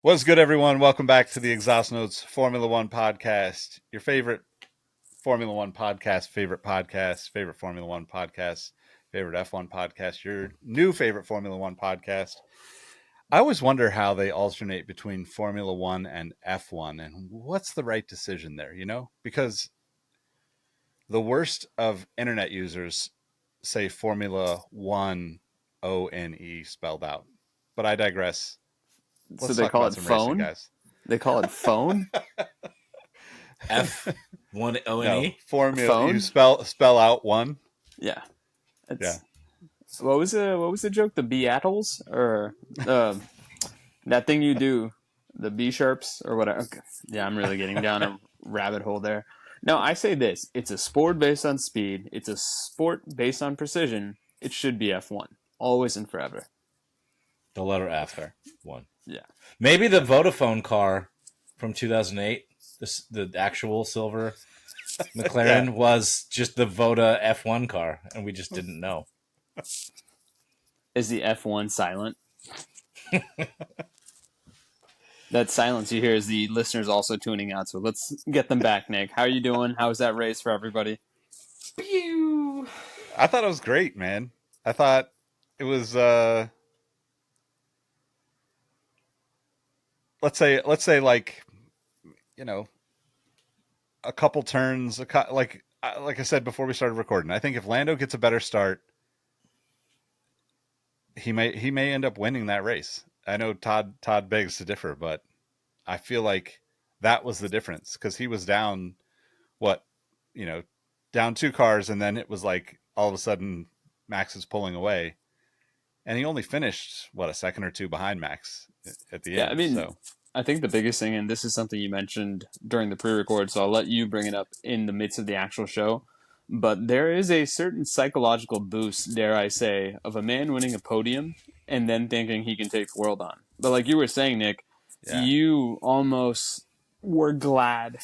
What's good, everyone? Welcome back to the Exhaust Notes Formula One podcast. Your favorite Formula One podcast, favorite Formula One podcast, favorite F1 podcast, your new favorite Formula One podcast. I always wonder how they alternate between Formula One and F1 and what's the right decision there, Because the worst of internet users say Formula One, ONE spelled out. But I digress. So Let's they talk call about it some racing, phone? guys. They call it phone? No, F1ONE? formula. You Phone? spell out one. Yeah. Yeah, It's what was the joke? The Beatles or that thing you do, the B sharps or whatever. Okay. Yeah, I'm really getting down a rabbit hole there. No, I say this: it's a sport based on speed. It's a sport based on precision. It should be F1, always and forever. The letter that's F. fair. One. Yeah. Maybe the Vodafone car from 2008, the actual silver Yeah, McLaren, was just the Voda F1 car, and we just didn't know. Is the F1 silent? That silence you hear is the listeners also tuning out. So let's get them back, Nick. How are you doing? How was that race for everybody? Pew! I thought it was great, man. I thought it was. Let's say like you know a couple turns, like I said before we started recording. I think if Lando gets a better start, he may end up winning that race. I know Todd begs to differ, but I feel like that was the difference because he was down what you know down two cars, and then it was like all of a sudden Max is pulling away, and he only finished what a second or two behind Max at the Yeah, I end. mean, So I think the biggest thing, and this is something you mentioned during the pre-record, so I'll let you bring it up in the midst of the actual show. But there is a certain psychological boost, dare I say, of a man winning a podium and then thinking he can take the world on. But like you were saying, Nick, yeah, you almost were glad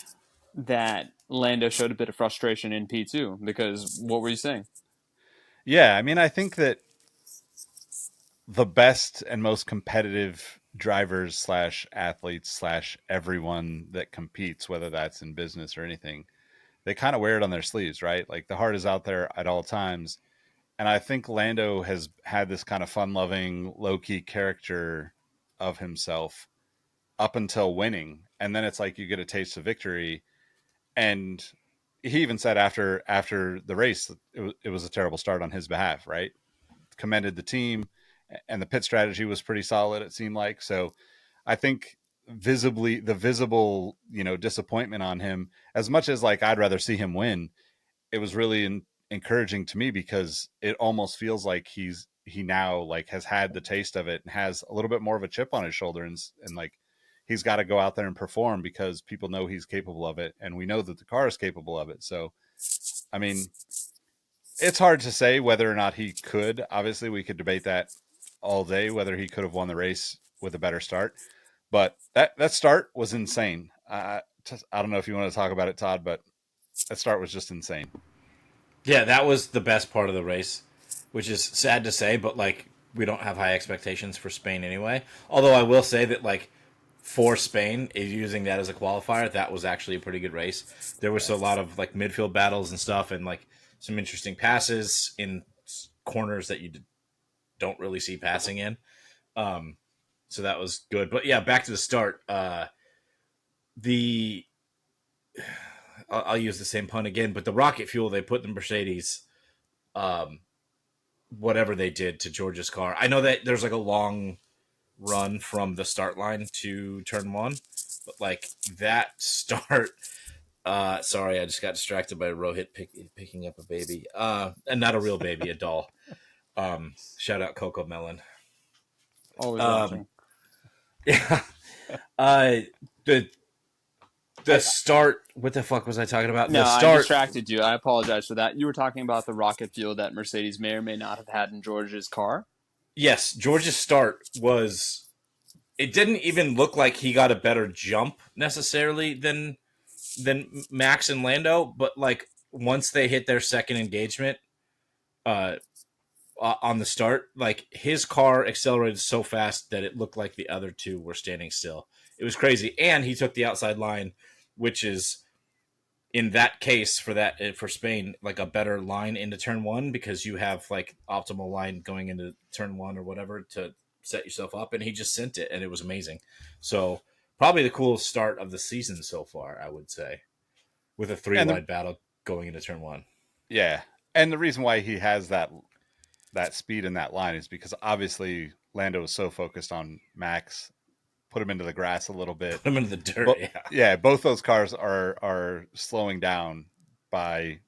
that Lando showed a bit of frustration in P2 because what were you saying? yeah. I mean, I think that the best and most competitive drivers slash athletes slash everyone that competes, whether that's in business or anything, they kind of wear it on their sleeves, right? Like the heart is out there at all times. And I think Lando has had this kind of fun loving, low key character of himself up until winning. And then it's like you get a taste of victory. And he even said after the race, it was a terrible start on his behalf, right? Commended the team, and the pit strategy was pretty solid. It seemed like so. I think visibly the visible disappointment on him, as much as like I'd rather see him win, it was really encouraging to me because it almost feels like he now like has had the taste of it and has a little bit more of a chip on his shoulder, and like he's got to go out there and perform because people know he's capable of it, and we know that the car is capable of it. So I mean, it's hard to say whether or not he could. Obviously, we could debate that all day whether he could have won the race with a better start. But that start was insane. I don't know if you want to talk about it, Todd, but that start was just insane. Yeah, that was the best part of the race, which is sad to say, but like we don't have high expectations for Spain anyway. Although I will say that like for Spain, using that as a qualifier, that was actually a pretty good race. There was Yeah. a lot of like midfield battles and stuff, and like some interesting passes in corners that you don't really see passing in. Um, so that was good. But yeah, back to the start. The I'll use the same pun again, but the rocket fuel they put in Mercedes, um, whatever they did to George's car. I know that there's like a long run from the start line to turn one, but like that start. Sorry, I just got distracted by Rohit picking up a baby. And not a real baby, a doll. Shout out Coco Melon. Always Um, watching. yeah. Uh, the I, the start. What the fuck was I talking about? no, The I start. distracted you. I apologize for that. You were talking about the rocket fuel that Mercedes may or may not have had in George's car. Yes, George's start was. It didn't even look like he got a better jump necessarily than Max and Lando, but like once they hit their second engagement, uh, on the start. Like his car accelerated so fast that it looked like the other two were standing still. It was crazy, and he took the outside line, which is in that case for Spain like a better line into turn one because you have like optimal line going into turn one or whatever to set yourself up, and he just sent it, and it was amazing. So probably the coolest start of the season so far, I would say, with a three And wide battle going into turn one. yeah, and the reason why he has that speed in that line is because obviously Lando is so focused on Max, put him into the grass a little bit. Put him into the dirt. But, Yeah. yeah, both those cars are slowing down by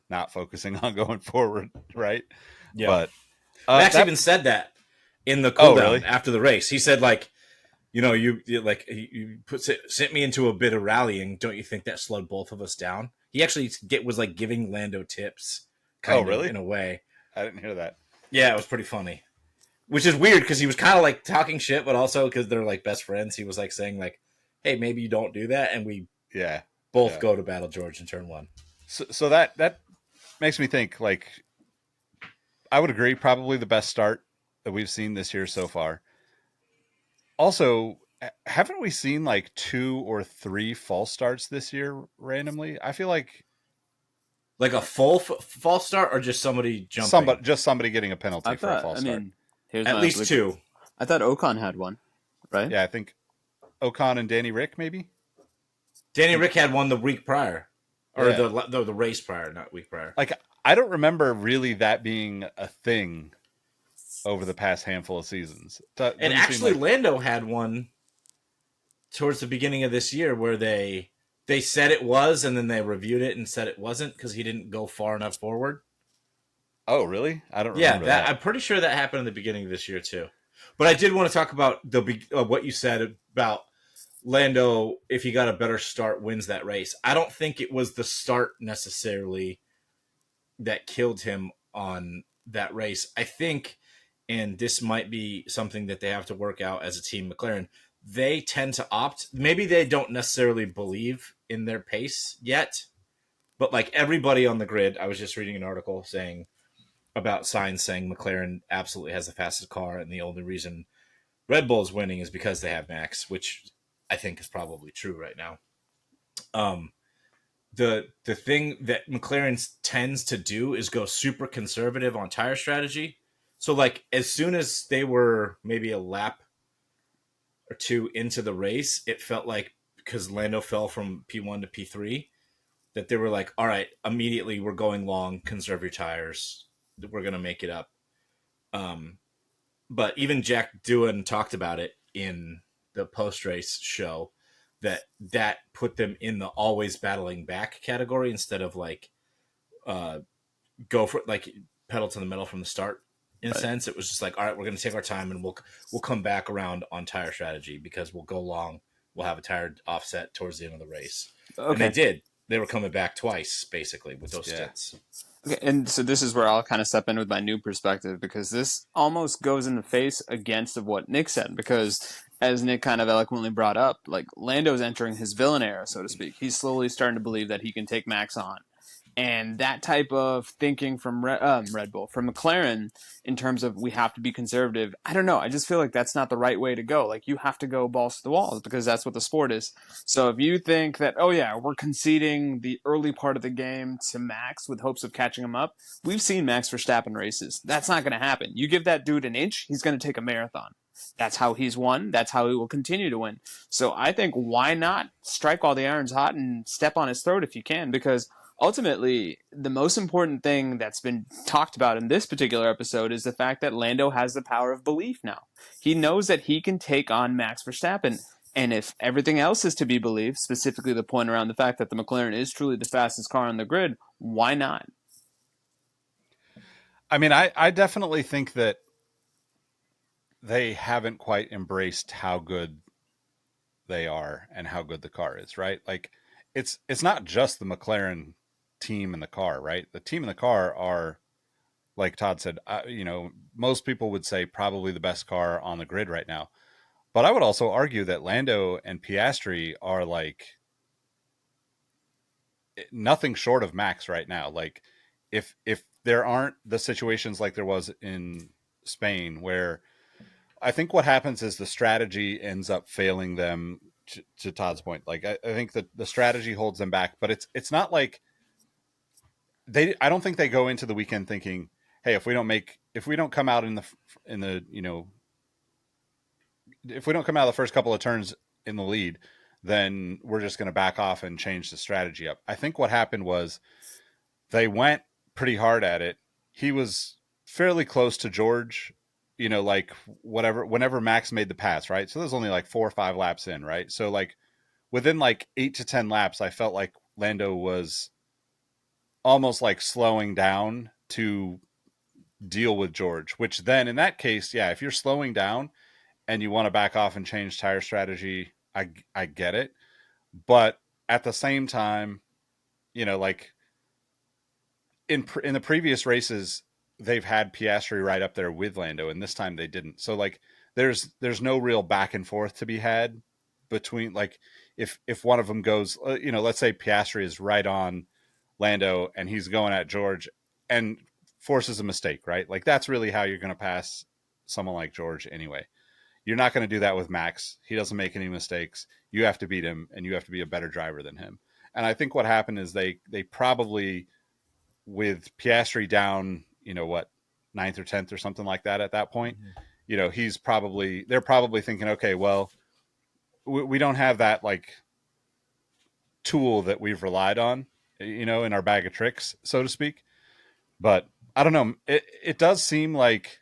not focusing on going forward, right? Yeah. But Max even said that in the Oh, cooldown really? after the race. He said, like, you know, you sent me into a bit of rallying. Don't you think that slowed both of us down? He actually was like giving Lando tips, kind of really? in a way. I didn't hear that. Yeah, it was pretty funny. Which is weird because he was kind of like talking shit, but also because they're like best friends, he was like saying like, "Hey, maybe you don't do that," and we both go to Battle George in turn one. So that makes me think. Like, I would agree, probably the best start that we've seen this year so far. Also, haven't we seen like 2 or 3 false starts this year randomly? I feel like a full false start or just somebody jumping. Somebody getting a penalty for a false start. Here's at least 2. I thought Ocon had one, right? Yeah, I think Ocon and Danny Rick maybe. Danny Rick had one the week prior, or the race prior, not week prior. Like, I don't remember really that being a thing over the past handful of seasons. And actually, Lando had one towards the beginning of this year where they said it was, and then they reviewed it and said it wasn't because he didn't go far enough forward. Oh, really? I don't remember that. I'm pretty sure that happened in the beginning of this year too. But I did want to talk about what you said about Lando. If he got a better start, wins that race. I don't think it was the start necessarily that killed him on that race. I think, and this might be something that they have to work out as a team, McLaren, they tend to opt. Maybe they don't necessarily believe in their pace yet, but like everybody on the grid, I was just reading an article saying about Sainz saying McLaren absolutely has the fastest car, and the only reason Red Bull is winning is because they have Max, which I think is probably true right now. The thing that McLaren tends to do is go super conservative on tire strategy. So like as soon as they were maybe a lap or two into the race, it felt like because Lando fell from P1 to P3 that they were like, all right, immediately we're going long, conserve your tires. We're going to make it up. But even Jack Doohan talked about it in the post-race show that put them in the always battling back category instead of like go for like pedal to the metal from the start. In a sense, it was just like, all right, we're going to take our time and we'll come back around on tire strategy because we'll go long. We'll have a tire offset towards the end of the race. Okay. And they did. They were coming back twice, basically, with those stints. Okay, and so this is where I'll kind of step in with my new perspective because this almost goes in the face against of what Nick said because as Nick kind of eloquently brought up, like Lando's entering his villain era, so to speak. He's slowly starting to believe that he can take Max on. And that type of thinking from Red Bull, from McLaren, in terms of we have to be conservative, I don't know. I just feel like that's not the right way to go. Like, you have to go balls to the walls because that's what the sport is. So if you think that, oh yeah, we're conceding the early part of the game to Max with hopes of catching him up, we've seen Max Verstappen races. That's not going to happen. You give that dude an inch, he's going to take a marathon. That's how he's won. That's how he will continue to win. So I think why not strike while the iron's hot and step on his throat if you can, because ultimately, the most important thing that's been talked about in this particular episode is the fact that Lando has the power of belief now. He knows that he can take on Max Verstappen. And if everything else is to be believed, specifically the point around the fact that the McLaren is truly the fastest car on the grid, why not? I mean, I definitely think that they haven't quite embraced how good they are and how good the car is, right? Like, it's not just the McLaren team in the car, right? The team in the car are, like Todd said, most people would say probably the best car on the grid right now. But I would also argue that Lando and Piastri are like nothing short of Max right now. Like if there aren't the situations like there was in Spain where I think what happens is the strategy ends up failing them to Todd's point. Like I think that the strategy holds them back, but it's not like I don't think they go into the weekend thinking, hey, if we don't come out in the if we don't come out of the first couple of turns in the lead, then we're just going to back off and change the strategy up. I think what happened was they went pretty hard at it. He was fairly close to George, like whenever Max made the pass, right? So there's only like 4 or 5 laps in, right? So like within like 8 to 10 laps, I felt like Lando was almost like slowing down to deal with George, which then in that case, yeah, if you're slowing down and you want to back off and change tire strategy, I get it. But at the same time, like in the previous races, they've had Piastri right up there with Lando, and this time they didn't. So like there's no real back and forth to be had between, like, if one of them goes, let's say Piastri is right on Lando and he's going at George and forces a mistake, right? Like that's really how you're going to pass someone like George anyway. You're not going to do that with Max. He doesn't make any mistakes. You have to beat him, and you have to be a better driver than him. And I think what happened is they probably, with Piastri down, ninth or 10th or something like that at that point, they're probably thinking, okay, well, we don't have that like tool that we've relied on, in our bag of tricks, so to speak. But I don't know. It does seem like,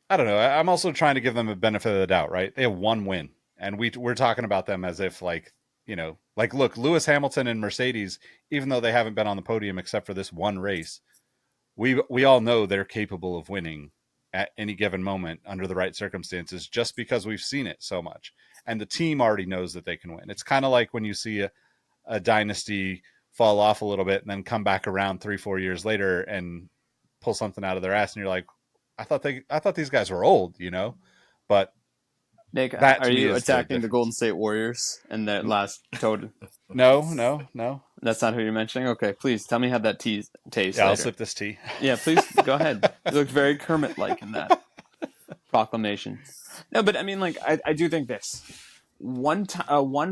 I don't know. I'm also trying to give them a benefit of the doubt, right? They have one win, and we're talking about them as if like, like look, Lewis Hamilton and Mercedes, even though they haven't been on the podium except for this one race, we all know they're capable of winning at any given moment under the right circumstances, just because we've seen it so much, and the team already knows that they can win. It's kind of like when you see a dynasty fall off a little bit and then come back around 3-4 years later and pull something out of their ass, and you're like, I thought these guys were old, but Nick, that are to me you is the attacking the difference. Golden State Warriors and that last toad? No. That's not who you're mentioning? Okay, please tell me how that tastes Yeah, later. I'll sip this tea. Yeah, please go ahead. You looked very Kermit-like in that proclamation. No, but I mean, like, I do think this one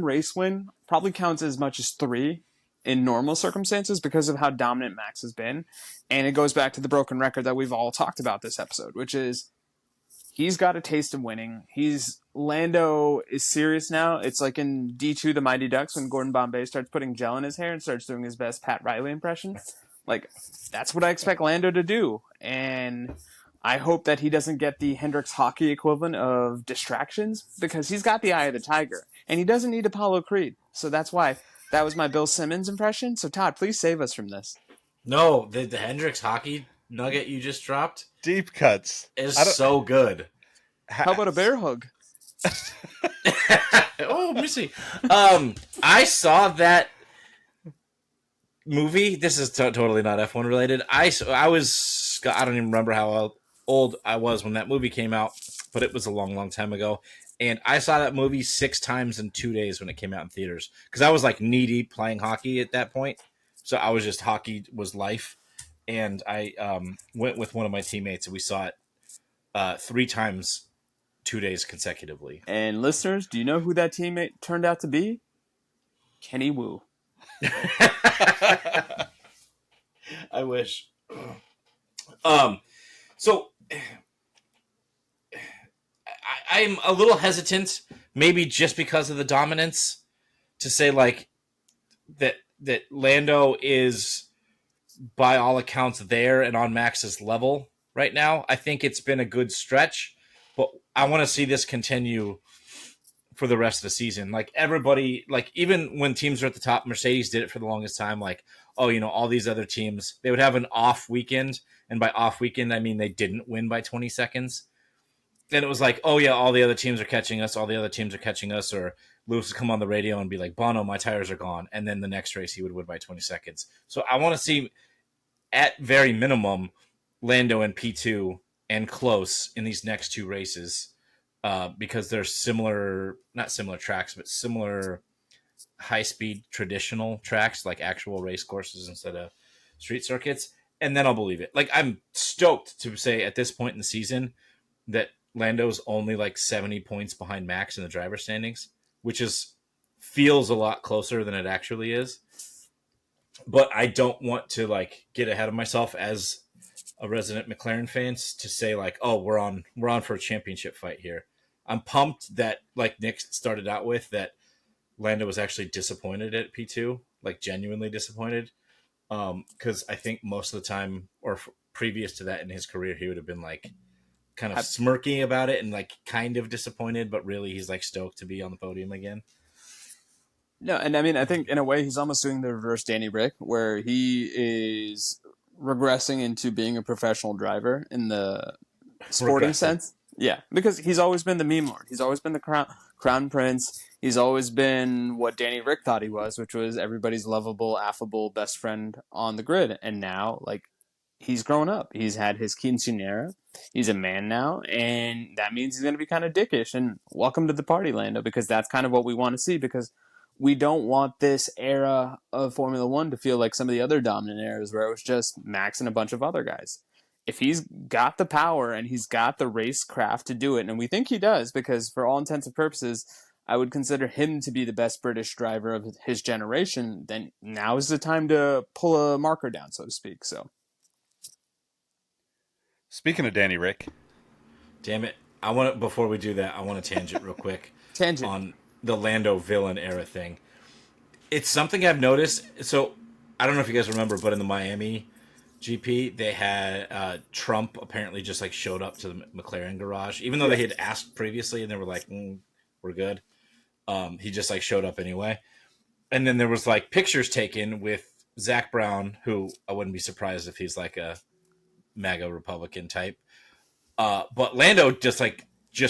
race win probably counts as much as 3 in normal circumstances because of how dominant Max has been, and it goes back to the broken record that we've all talked about this episode, which is he's got a taste of winning. Lando is serious now. It's like in D2 The Mighty Ducks when Gordon Bombay starts putting gel in his hair and starts doing his best Pat Riley impression. Like, that's what I expect Lando to do. And I hope that he doesn't get the Hendricks hockey equivalent of distractions, because he's got the eye of the tiger. And he doesn't need Apollo Creed. So that's why that was my Bill Simmons impression. So Todd, please save us from this. No, the Hendricks hockey nugget you just dropped Deep cuts is so good. How about a bear hug? Oh, Missy. I saw that movie. This is totally not F1 related. I don't even remember how old I was when that movie came out, but it was a long, long time ago. And I saw that movie 6 times in 2 days when it came out in theaters, because I was like knee deep playing hockey at that point. So I was just, hockey was life. And I went with one of my teammates and we saw it 3 times 2 days consecutively. And listeners, do you know who that teammate turned out to be? Kenny Wu. I wish. So I'm a little hesitant, maybe just because of the dominance, to say like that Lando is by all accounts there and on Max's level right now. I think it's been a good stretch, but I want to see this continue for the rest of the season. Like everybody, like even when teams are at the top, Mercedes did it for the longest time. Like, oh, all these other teams, they would have an off weekend. And by off weekend, I mean they didn't win by 20 seconds. And it was like, oh yeah, all the other teams are catching us. All the other teams are catching us. Or Lewis would come on the radio and be like, Bono, my tires are gone. And then the next race, he would win by 20 seconds. So I want to see, at very minimum, Lando and P2 and close in these next 2 races. Because they're not similar tracks, but similar high-speed traditional tracks, like actual race courses instead of street circuits, and then I'll believe it. Like, I'm stoked to say at this point in the season that Lando's only like 70 points behind Max in the driver standings, which is feels a lot closer than it actually is. But I don't want to like get ahead of myself as a resident McLaren fans to say like, oh, we're on for a championship fight here. I'm pumped that, like Nick started out with, that Lando was actually disappointed at P2, like genuinely disappointed. Because I think most of the time, or previous to that in his career, he would have been like kind of smirky about it and like kind of disappointed, but really he's like stoked to be on the podium again. No, and I mean, I think in a way he's almost doing the reverse Danny Rick, where he is regressing into being a professional driver in the sporting sense. Yeah, because he's always been the meme lord. He's always been the crown prince. He's always been what Danny Rick thought he was, which was everybody's lovable, affable best friend on the grid. And now, like, he's grown up. He's had his quinceanera. He's a man now, and that means he's going to be kind of dickish. And welcome to the party, Lando, because that's kind of what we want to see, because we don't want this era of Formula One to feel like some of the other dominant eras where it was just Max and a bunch of other guys. If he's got the power and he's got the racecraft to do it, and we think he does, because for all intents and purposes, I would consider him to be the best British driver of his generation, then now is the time to pull a marker down, so to speak. So, speaking of Danny Rick, damn it, before we do that, I want to tangent real quick tangent on the Lando villain era thing. It's something I've noticed. So I don't know if you guys remember, but in the Miami GP, they had Trump apparently just like showed up to the McLaren garage, even though they had asked previously and they were like, we're good. He just like showed up anyway. And then there was like pictures taken with Zach Brown, who I wouldn't be surprised if he's like a MAGA Republican type. But Lando just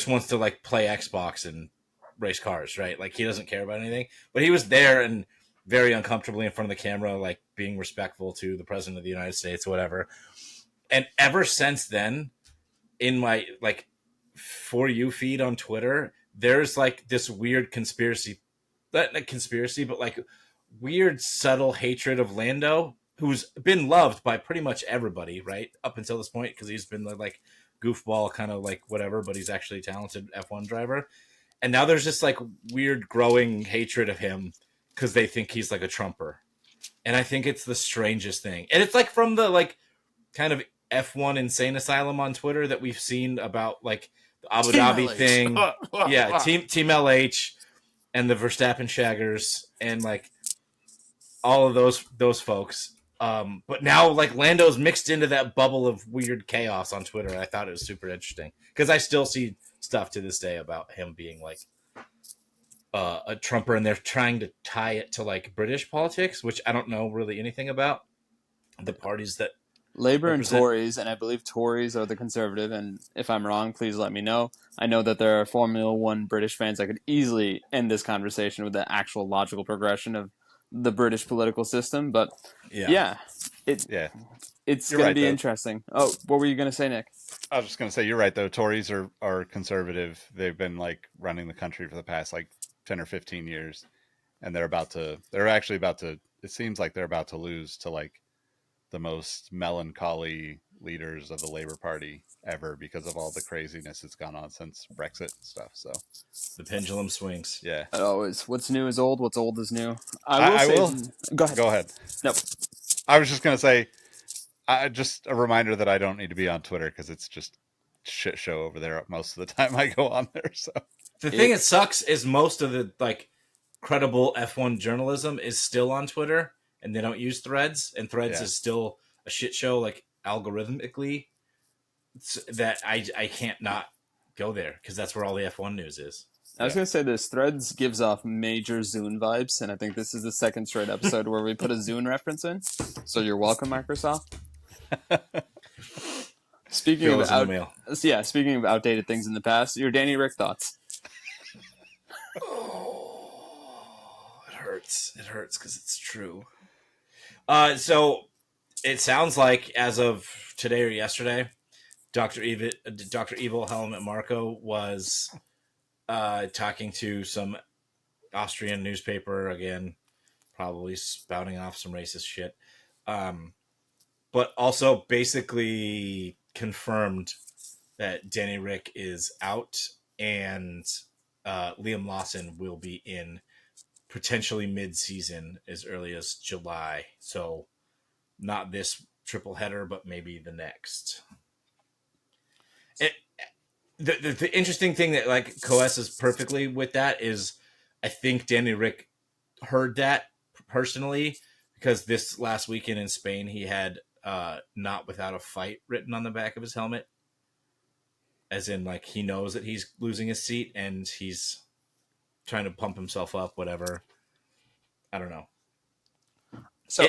wants to like play Xbox and race cars, right? Like, he doesn't care about anything, but he was there and very uncomfortably in front of the camera, like being respectful to the president of the United States, whatever. And ever since then, in my like For You feed on Twitter, there's like this weird conspiracy, not conspiracy, but like weird subtle hatred of Lando, who's been loved by pretty much everybody, right, up until this point, because he's been like goofball kind of like whatever, but he's actually a talented F1 driver. And now there's this like weird growing hatred of him because they think he's like a Trumper. And I think it's the strangest thing. And it's like from the like kind of F1 insane asylum on Twitter that we've seen about like the Abu Dhabi thing. Yeah, Team LH and the Verstappen shaggers and like all of those folks. But now like Lando's mixed into that bubble of weird chaos on Twitter. I thought it was super interesting because I still see stuff to this day about him being like a Trumper, and they're trying to tie it to like British politics, which I don't know really anything about. The parties that Labour and Tories, and I believe Tories are the Conservative, and if I'm wrong, please let me know. I know that there are Formula One British fans that could easily end this conversation with the actual logical progression of the British political system, but it's going to be interesting. Oh, what were you going to say, Nick? I was just going to say, you're right, though. Tories are conservative. They've been like running the country for the past like 10 or 15 years, and they're actually about to, it seems like they're about to lose to like the most melancholy leaders of the Labour Party ever because of all the craziness that's gone on since Brexit and stuff. So the pendulum swings. Yeah. What's new is old. What's old is new. I will. Go ahead. Go ahead. Nope. I was just going to say, just a reminder that I don't need to be on Twitter because it's just shit show over there most of the time I go on there. So the thing that sucks is most of the like credible F1 journalism is still on Twitter, and they don't use Threads, and Threads is still a shit show, like algorithmically. That I can't not go there because that's where all the F1 news is. I was going to say this. Threads gives off major Zune vibes, and I think this is the second straight episode where we put a Zune reference in. So you're welcome, Microsoft. Speaking of outdated things in the past, your Danny Rick thoughts. Oh, it hurts. It hurts because it's true. So it sounds like as of today or yesterday, Dr. Evil Helmut Marko was talking to some Austrian newspaper again, probably spouting off some racist shit. but also basically confirmed that Danny Rick is out and Liam Lawson will be in potentially mid-season as early as July. So not this triple header, but maybe the next. It, the interesting thing that like coesses perfectly with that is I think Danny Rick heard that personally because this last weekend in Spain he had not without a fight written on the back of his helmet, as in like he knows that he's losing his seat and he's trying to pump himself up, whatever. I don't know. So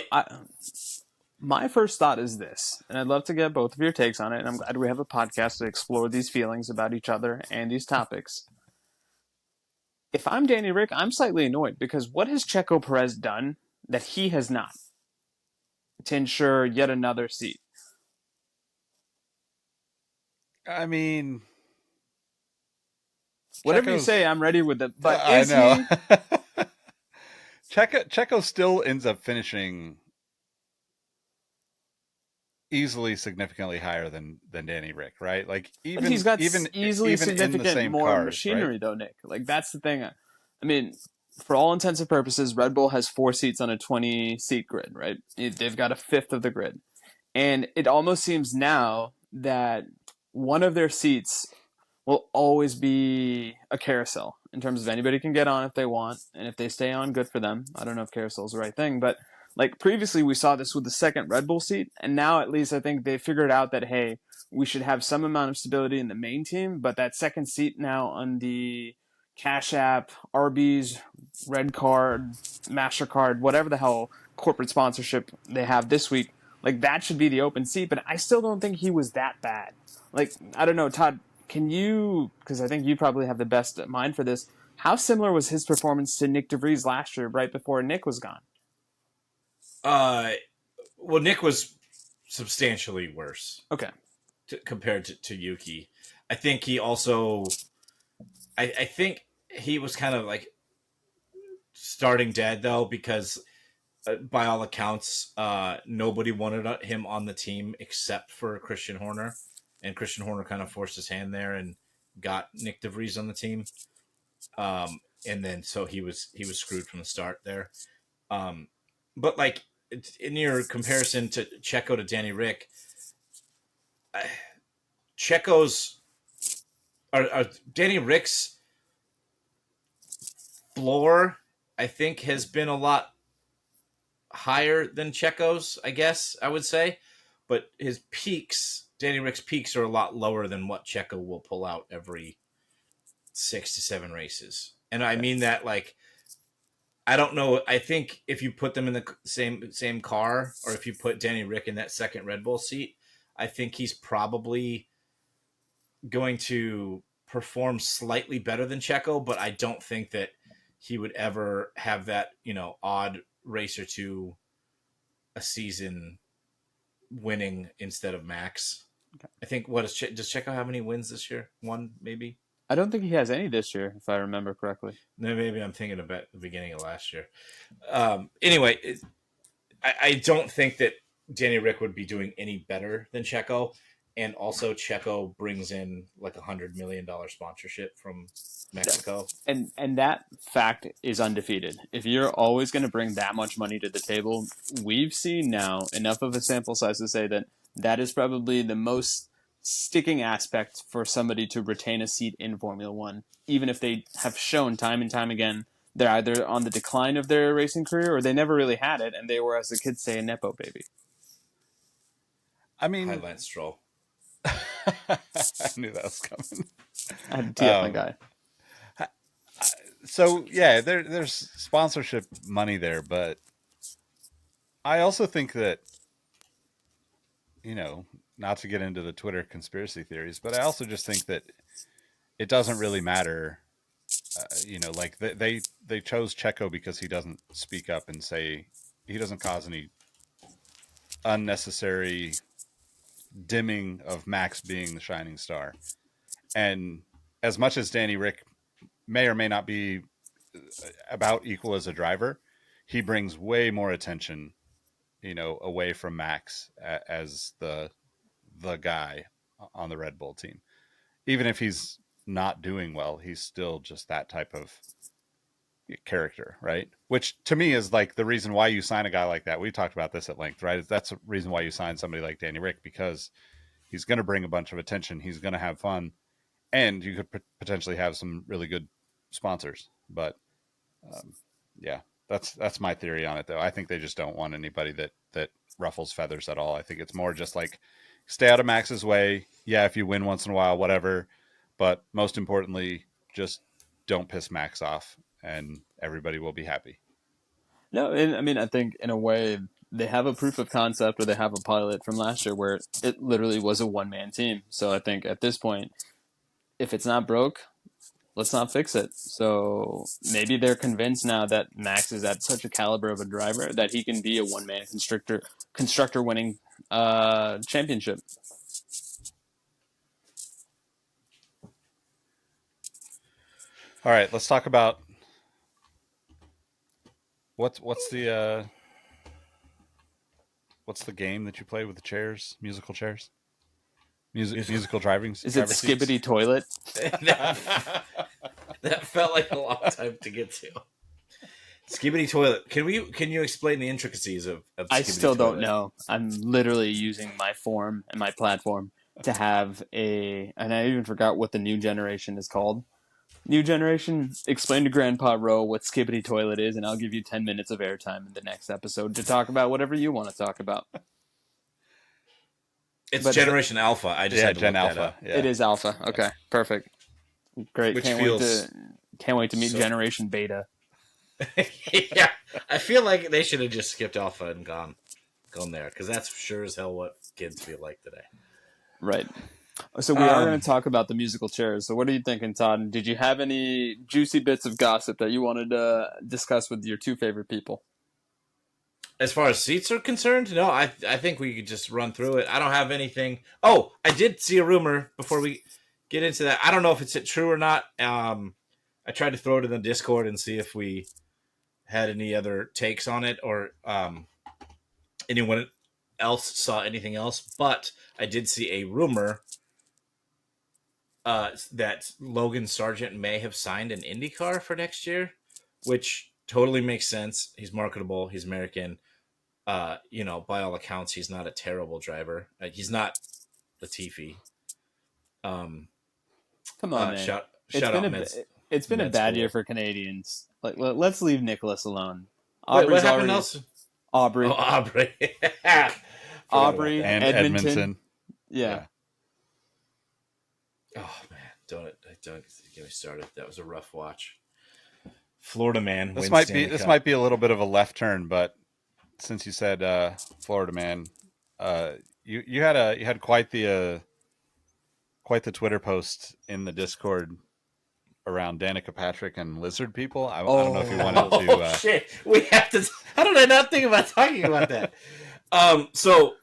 my first thought is this, and I'd love to get both of your takes on it, and I'm glad we have a podcast to explore these feelings about each other and these topics. If I'm Danny Rick, I'm slightly annoyed because what has Checo Perez done that he has not to ensure yet another seat? I mean, Whatever you Checo's- say, I'm ready with it. But I is know. he? Checo still ends up finishing easily significantly higher than Danny Rick, right? Like even But he's got even easily even in the significant same more cars, machinery, right? though, Nick. Like that's the thing. I mean, for all intents and purposes, Red Bull has 4 seats on a 20-seat grid, right? They've got a fifth of the grid, and it almost seems now that one of their seats will always be a carousel in terms of anybody can get on if they want, and if they stay on, good for them. I don't know if carousel is the right thing, but like previously we saw this with the second Red Bull seat, and now at least I think they figured out that hey, we should have some amount of stability in the main team, but that second seat now on the Cash App, Arby's, Red Card, MasterCard, whatever the hell corporate sponsorship they have this week, like that should be the open seat, but I still don't think he was that bad. Like, I don't know, Todd, can you, because I think you probably have the best mind for this, how similar was his performance to Nick DeVries last year, right before Nick was gone? Well, Nick was substantially worse Okay. compared to Yuki. I think he also, I think he was kind of like starting dead though because by all accounts, nobody wanted him on the team except for Christian Horner, and Christian Horner kind of forced his hand there and got Nick DeVries on the team. And then so he was screwed from the start there. But like in your comparison to Checo to Danny Rick, Checo's or Danny Rick's floor, I think, has been a lot higher than Checo's, I guess I would say, but his peaks, Danny Rick's peaks, are a lot lower than what Checo will pull out every 6 to 7 races. And I mean that like, I don't know. I think if you put them in the same car, or if you put Danny Rick in that second Red Bull seat, I think he's probably going to perform slightly better than Checo, but I don't think that he would ever have that, odd race or two a season winning instead of Max. Okay. I think does Checo have any wins this year? 1 maybe. I don't think he has any this year, if I remember correctly. No, maybe I'm thinking about the beginning of last year. Anyway, I don't think that Danny Rick would be doing any better than Checo. And also Checo brings in like $100 million sponsorship from Mexico. And that fact is undefeated. If you're always going to bring that much money to the table, we've seen now enough of a sample size to say that that is probably the most sticking aspect for somebody to retain a seat in Formula One, even if they have shown time and time again they're either on the decline of their racing career or they never really had it, and they were, as the kids say, a nepo baby. I mean, Hi, Lance Stroll. I knew that was coming. I had to tee up my guy. So yeah, there's sponsorship money there, but I also think that, not to get into the Twitter conspiracy theories, but I also just think that it doesn't really matter. Like they chose Checo because he doesn't speak up and say, he doesn't cause any unnecessary dimming of Max being the shining star. And as much as Danny Rick may or may not be about equal as a driver, he brings way more attention away from Max as the guy on the Red Bull team. Even if he's not doing well, he's still just that type of character, right? Which to me is like the reason why you sign a guy like that. We talked about this at length, right? That's the reason why you sign somebody like Danny Rick, because he's going to bring a bunch of attention. He's going to have fun, and you could potentially have some really good sponsors. But yeah, that's my theory on it, though. I think they just don't want anybody that ruffles feathers at all. I think it's more just like stay out of Max's way. Yeah, if you win once in a while, whatever. But most importantly, just don't piss Max off, and everybody will be happy. No, and I mean, I think in a way they have a proof of concept, or they have a pilot from last year where it literally was a one-man team. So I think at this point, if it's not broke, let's not fix it. So maybe they're convinced now that Max is at such a caliber of a driver that he can be a one-man constructor winning championship. All right, let's talk about what's the game that you play with the chairs, musical chairs, musical driving. Is it Skibbity Toilet? That felt like a long time to get to. Skibbity Toilet. Can you explain the intricacies of I still Toilet? don't know. I'm literally using my form and my platform to have and I even forgot what the new generation is called. New generation, explain to Grandpa Rowe what Skibbity Toilet is, and I'll give you 10 minutes of airtime in the next episode to talk about whatever you want to talk about. It's Generation Alpha. I just had to Gen look Alpha. that up. Yeah. It is Alpha. Okay, perfect. Great. Which Can't wait to meet so... Generation Beta. Yeah, I feel like they should have just skipped Alpha and gone there, because that's sure as hell what kids feel like today. Right. So we are going to talk about the musical chairs. So what are you thinking, Todd? Did you have any juicy bits of gossip that you wanted to discuss with your two favorite people? As far as seats are concerned, no, I think we could just run through it. I don't have anything. Oh, I did see a rumor before we get into that. I don't know if it's true or not. I tried to throw it in the Discord and see if we had any other takes on it, or anyone else saw anything else. But I did see a rumor that Logan Sargent may have signed an IndyCar for next year, which totally makes sense. He's marketable. He's American. By all accounts, he's not a terrible driver. He's not Latifi. Come on, man. Shout out it's been a bad year for Canadians. Like, let's leave Nicholas alone. Wait, what happened else? Aubrey. Oh, Aubrey. Aubrey and Edmonton. Yeah. Oh man, don't get me started. That was a rough watch. Florida man. This might be a little bit of a left turn, but since you said Florida man, you had quite the Twitter post in the Discord around Danica Patrick and lizard people. I don't know if you wanted to. Oh shit! We have to. How did I not think about talking about that? So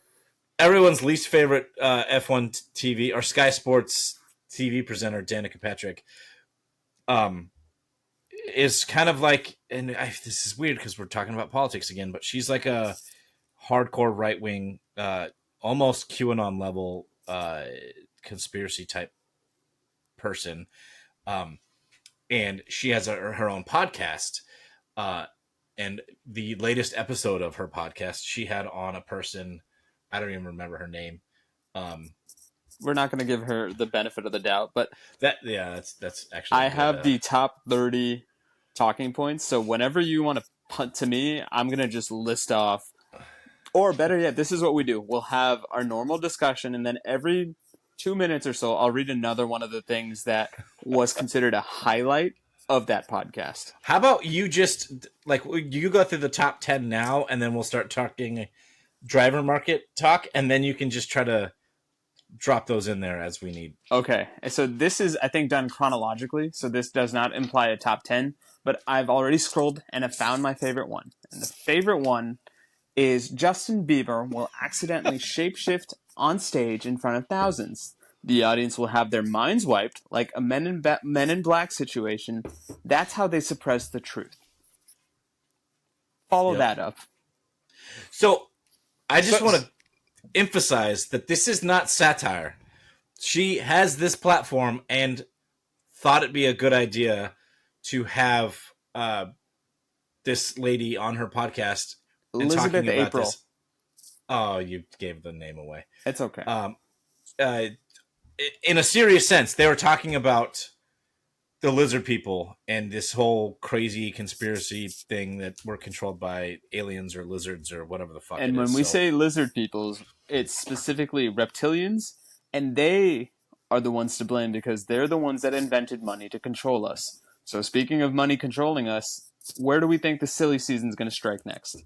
everyone's least favorite F1 TV or Sky Sports TV presenter, Danica Patrick, is kind of like, and this is weird because we're talking about politics again, but she's like a hardcore right wing, almost QAnon level conspiracy type person. And she has her own podcast. And the latest episode of her podcast, she had on a person, I don't even remember her name. We're not going to give her the benefit of the doubt, but that's actually. I have the top 30 talking points. So whenever you want to punt to me, I'm going to just list off, or better yet, this is what we do. We'll have our normal discussion, and then every 2 minutes or so, I'll read another one of the things that was considered a highlight of that podcast. How about you just, you go through the top 10 now, and then we'll start talking driver market talk, and then you can just try to drop those in there as we need. Okay. So this is, I think, done chronologically, so this does not imply a top 10, but I've already scrolled and have found my favorite one. And the favorite one is Justin Bieber will accidentally shapeshift on stage in front of thousands. The audience will have their minds wiped like a Men in Black situation. That's how they suppress the truth. Follow that up. So I just So- want to emphasize that this is not satire. She has this platform and thought it'd be a good idea to have this lady on her podcast and Elizabeth talking about April. this. Oh, you gave the name away. It's okay. Uh, in a serious sense, they were talking about the lizard people and this whole crazy conspiracy thing that we're controlled by aliens or lizards or whatever the fuck. And it when is. we So, say lizard peoples, it's specifically reptilians, and they are the ones to blame because they're the ones that invented money to control us. So speaking of money controlling us, where do we think the silly season's going to strike next?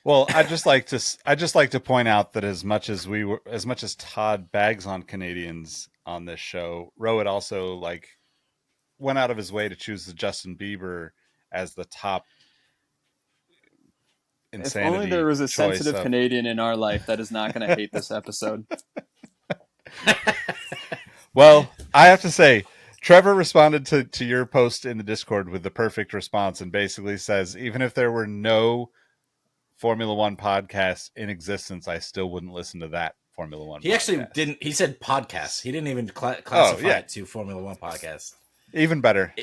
Well, I just like to point out that as much as Todd bags on Canadians on this show, Rohit also like went out of his way to choose the Justin Bieber as the top insanity. If only there was a choice sensitive of- Canadian in our life that is not going to hate this episode. Well, I have to say, Trevor responded to your post in the Discord with the perfect response and basically says, even if there were no Formula One podcast in existence, I still wouldn't listen to that Formula One. he actually podcast. didn't. He said podcasts. He didn't even classify yeah. it to Formula One podcast. Even better.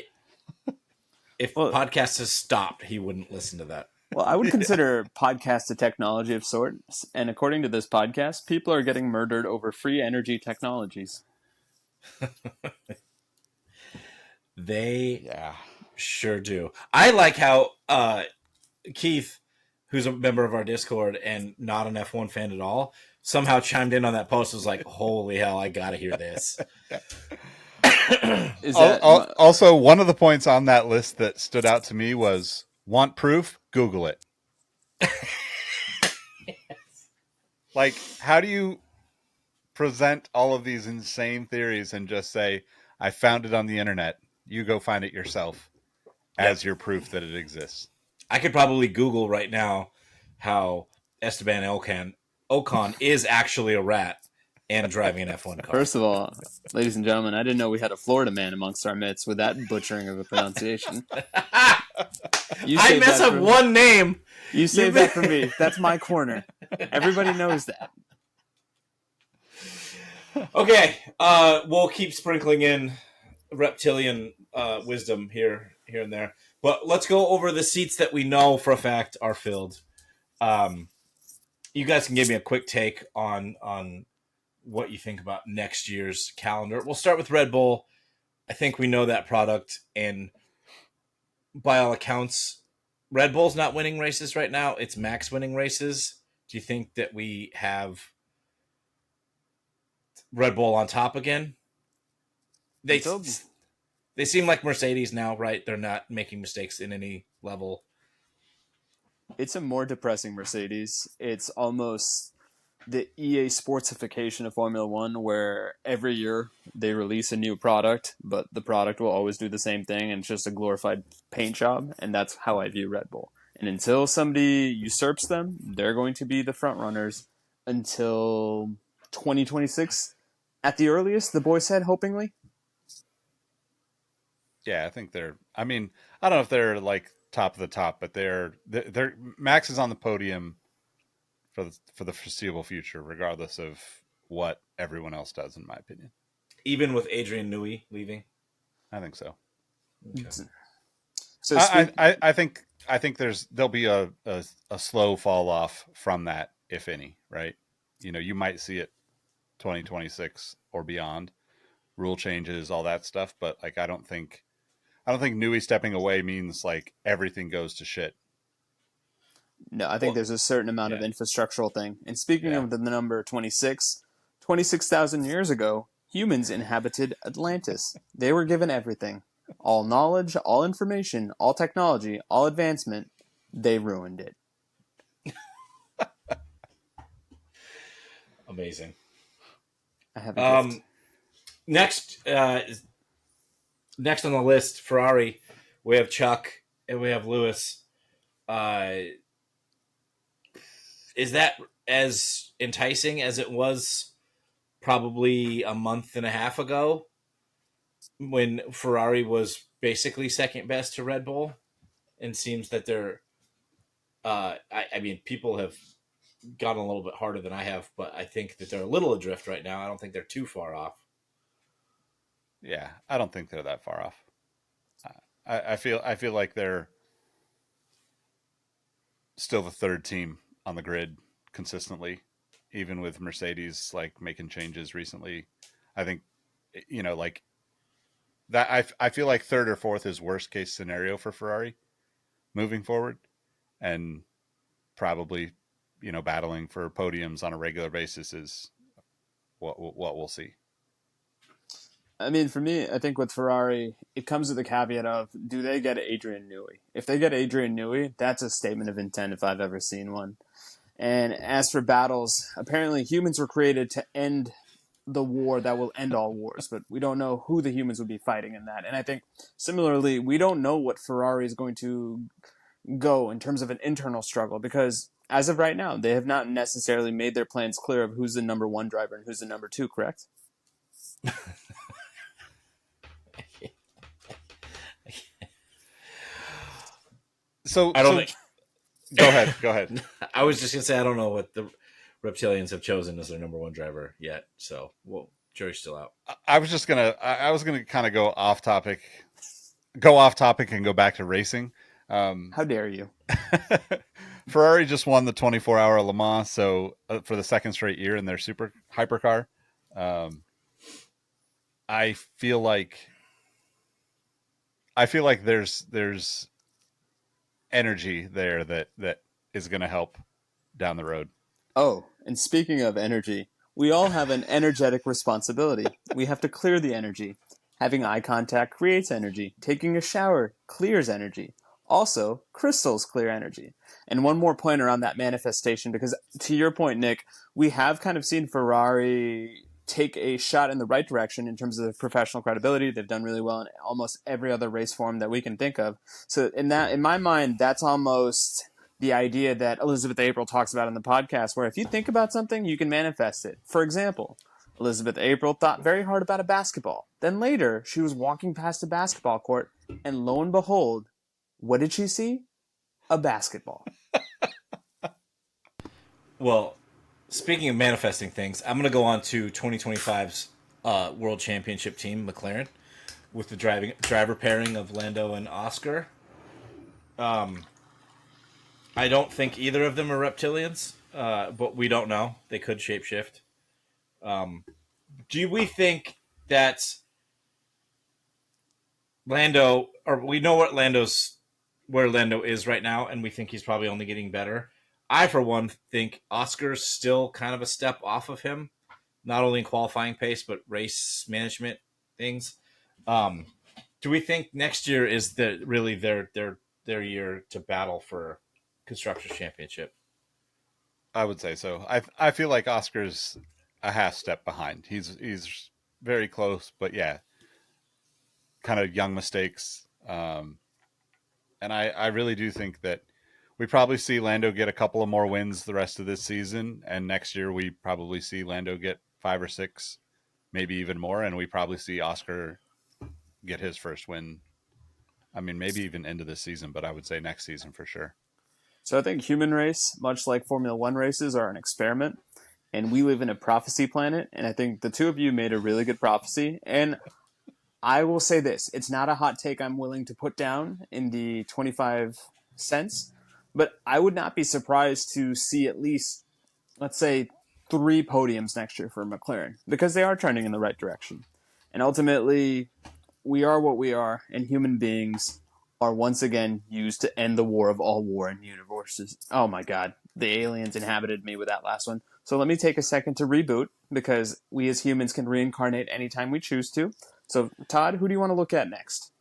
If Well- podcasts has stopped, he wouldn't listen to that. Well, I would consider podcasts a technology of sorts, and according to this podcast, people are getting murdered over free energy technologies. They Yeah. sure do. I like how Keith, who's a member of our Discord and not an F1 fan at all, somehow chimed in on that post. Was like, "Holy hell, I gotta hear this." Is that Also, one of the points on that list that stood out to me was, want proof? Google it. Like, how do you present all of these insane theories and just say, I found it on the internet. You go find it yourself as your proof that it exists. I could probably Google right now how Esteban Ocon is actually a rat and driving an F1 car. First of all, ladies and gentlemen, I didn't know we had a Florida man amongst our midst with that butchering of a pronunciation. You I saved mess that up for- one name. You saved that for me. That's my corner. Everybody knows that. Okay, we'll keep sprinkling in reptilian wisdom here and there, but let's go over the seats that we know for a fact are filled. You guys can give me a quick take on what you think about next year's calendar. We'll start with Red Bull. I think we know that product, and by all accounts, Red Bull's not winning races right now. It's Max winning races. Do you think that we have Red Bull on top again? They seem like Mercedes now, right? They're not making mistakes in any level. It's a more depressing Mercedes. It's almost the EA sportsification of Formula One, where every year they release a new product, but the product will always do the same thing, and it's just a glorified paint job. And that's how I view Red Bull. And until somebody usurps them, they're going to be the front runners until 2026 at the earliest, the boy said, hopingly. Yeah, I think they're. I mean, I don't know if they're like top of the top, but they're Max is on the podium for the foreseeable future, regardless of what everyone else does, in my opinion. Even with Adrian Newey leaving. I think so. Okay. So I think there'll be a slow fall off from that, if any, right? You know, you might see it 2026 or beyond, rule changes, all that stuff, but like I don't think Newey stepping away means like everything goes to shit. No, I think there's a certain amount of infrastructural thing. And speaking of the number 26, 26,000 years ago, humans inhabited Atlantis. They were given everything. All knowledge, all information, all technology, all advancement. They ruined it. Amazing. I have a gift. Next on the list, Ferrari. We have Chuck and we have Lewis. Is that as enticing as it was probably a month and a half ago when Ferrari was basically second best to Red Bull? And seems that they're I mean, people have gotten a little bit harder than I have, but I think that they're a little adrift right now. I don't think they're too far off. Yeah, I don't think they're that far off. I feel like they're still the third team on the grid consistently, even with Mercedes like making changes recently. I think like that. I feel like third or fourth is worst case scenario for Ferrari moving forward, and probably battling for podiums on a regular basis is what we'll see. I mean, for me, I think with Ferrari, it comes with the caveat of, do they get Adrian Newey? If they get Adrian Newey, that's a statement of intent if I've ever seen one. And as for battles, apparently humans were created to end the war that will end all wars, but we don't know who the humans would be fighting in that. And I think similarly, we don't know what Ferrari is going to go in terms of an internal struggle because as of right now, they have not necessarily made their plans clear of who's the number one driver and who's the number two, correct? So I don't think. Go ahead. Go ahead. I was just gonna say I don't know what the Reptilians have chosen as their number one driver yet. So, well, jury's still out. I was just gonna. I was gonna kind of go off topic and go back to racing. How dare you? Ferrari just won the 24-hour Le Mans, so for the second straight year in their super hypercar. I feel like there's energy there that is going to help down the road. Oh, and speaking of energy, we all have an energetic responsibility. We have to clear the energy. Having eye contact creates energy. Taking a shower clears energy. Also, crystals clear energy. And one more point around that manifestation, because to your point, Nick, we have kind of seen Ferrari take a shot in the right direction in terms of professional credibility. They've done really well in almost every other race form that we can think of. So in my mind, that's almost the idea that Elizabeth April talks about in the podcast, where if you think about something, you can manifest it. For example, Elizabeth April thought very hard about a basketball. Then later, she was walking past a basketball court, and lo and behold, what did she see? A basketball. Well, speaking of manifesting things, I'm going to go on to 2025's World Championship team, McLaren, with the driver pairing of Lando and Oscar. I don't think either of them are reptilians, but we don't know. They could shapeshift. Do we think that Lando, or we know where Lando is right now, and we think he's probably only getting better? I, for one, think Oscar's still kind of a step off of him, not only in qualifying pace, but race management things. Do we think next year is really their year to battle for Constructors' Championship? I would say so. I feel like Oscar's a half step behind. He's very close, but yeah, kind of young mistakes. And I really do think that we probably see Lando get a couple of more wins the rest of this season, and next year we probably see Lando get 5 or 6, maybe even more, and we probably see Oscar get his first win. I mean, maybe even into this season, but I would say next season for sure. So I think human race, much like Formula One races, are an experiment, and we live in a prophecy planet. And I think the two of you made a really good prophecy. And I will say this: it's not a hot take I'm willing to put down in the 25 cents, but I would not be surprised to see at least, let's say, 3 podiums next year for McLaren because they are trending in the right direction. And ultimately, we are what we are, and human beings are once again used to end the war of all war in universes. Oh my god, the aliens inhabited me with that last one. So let me take a second to reboot because we as humans can reincarnate anytime we choose to. So Todd, who do you want to look at next?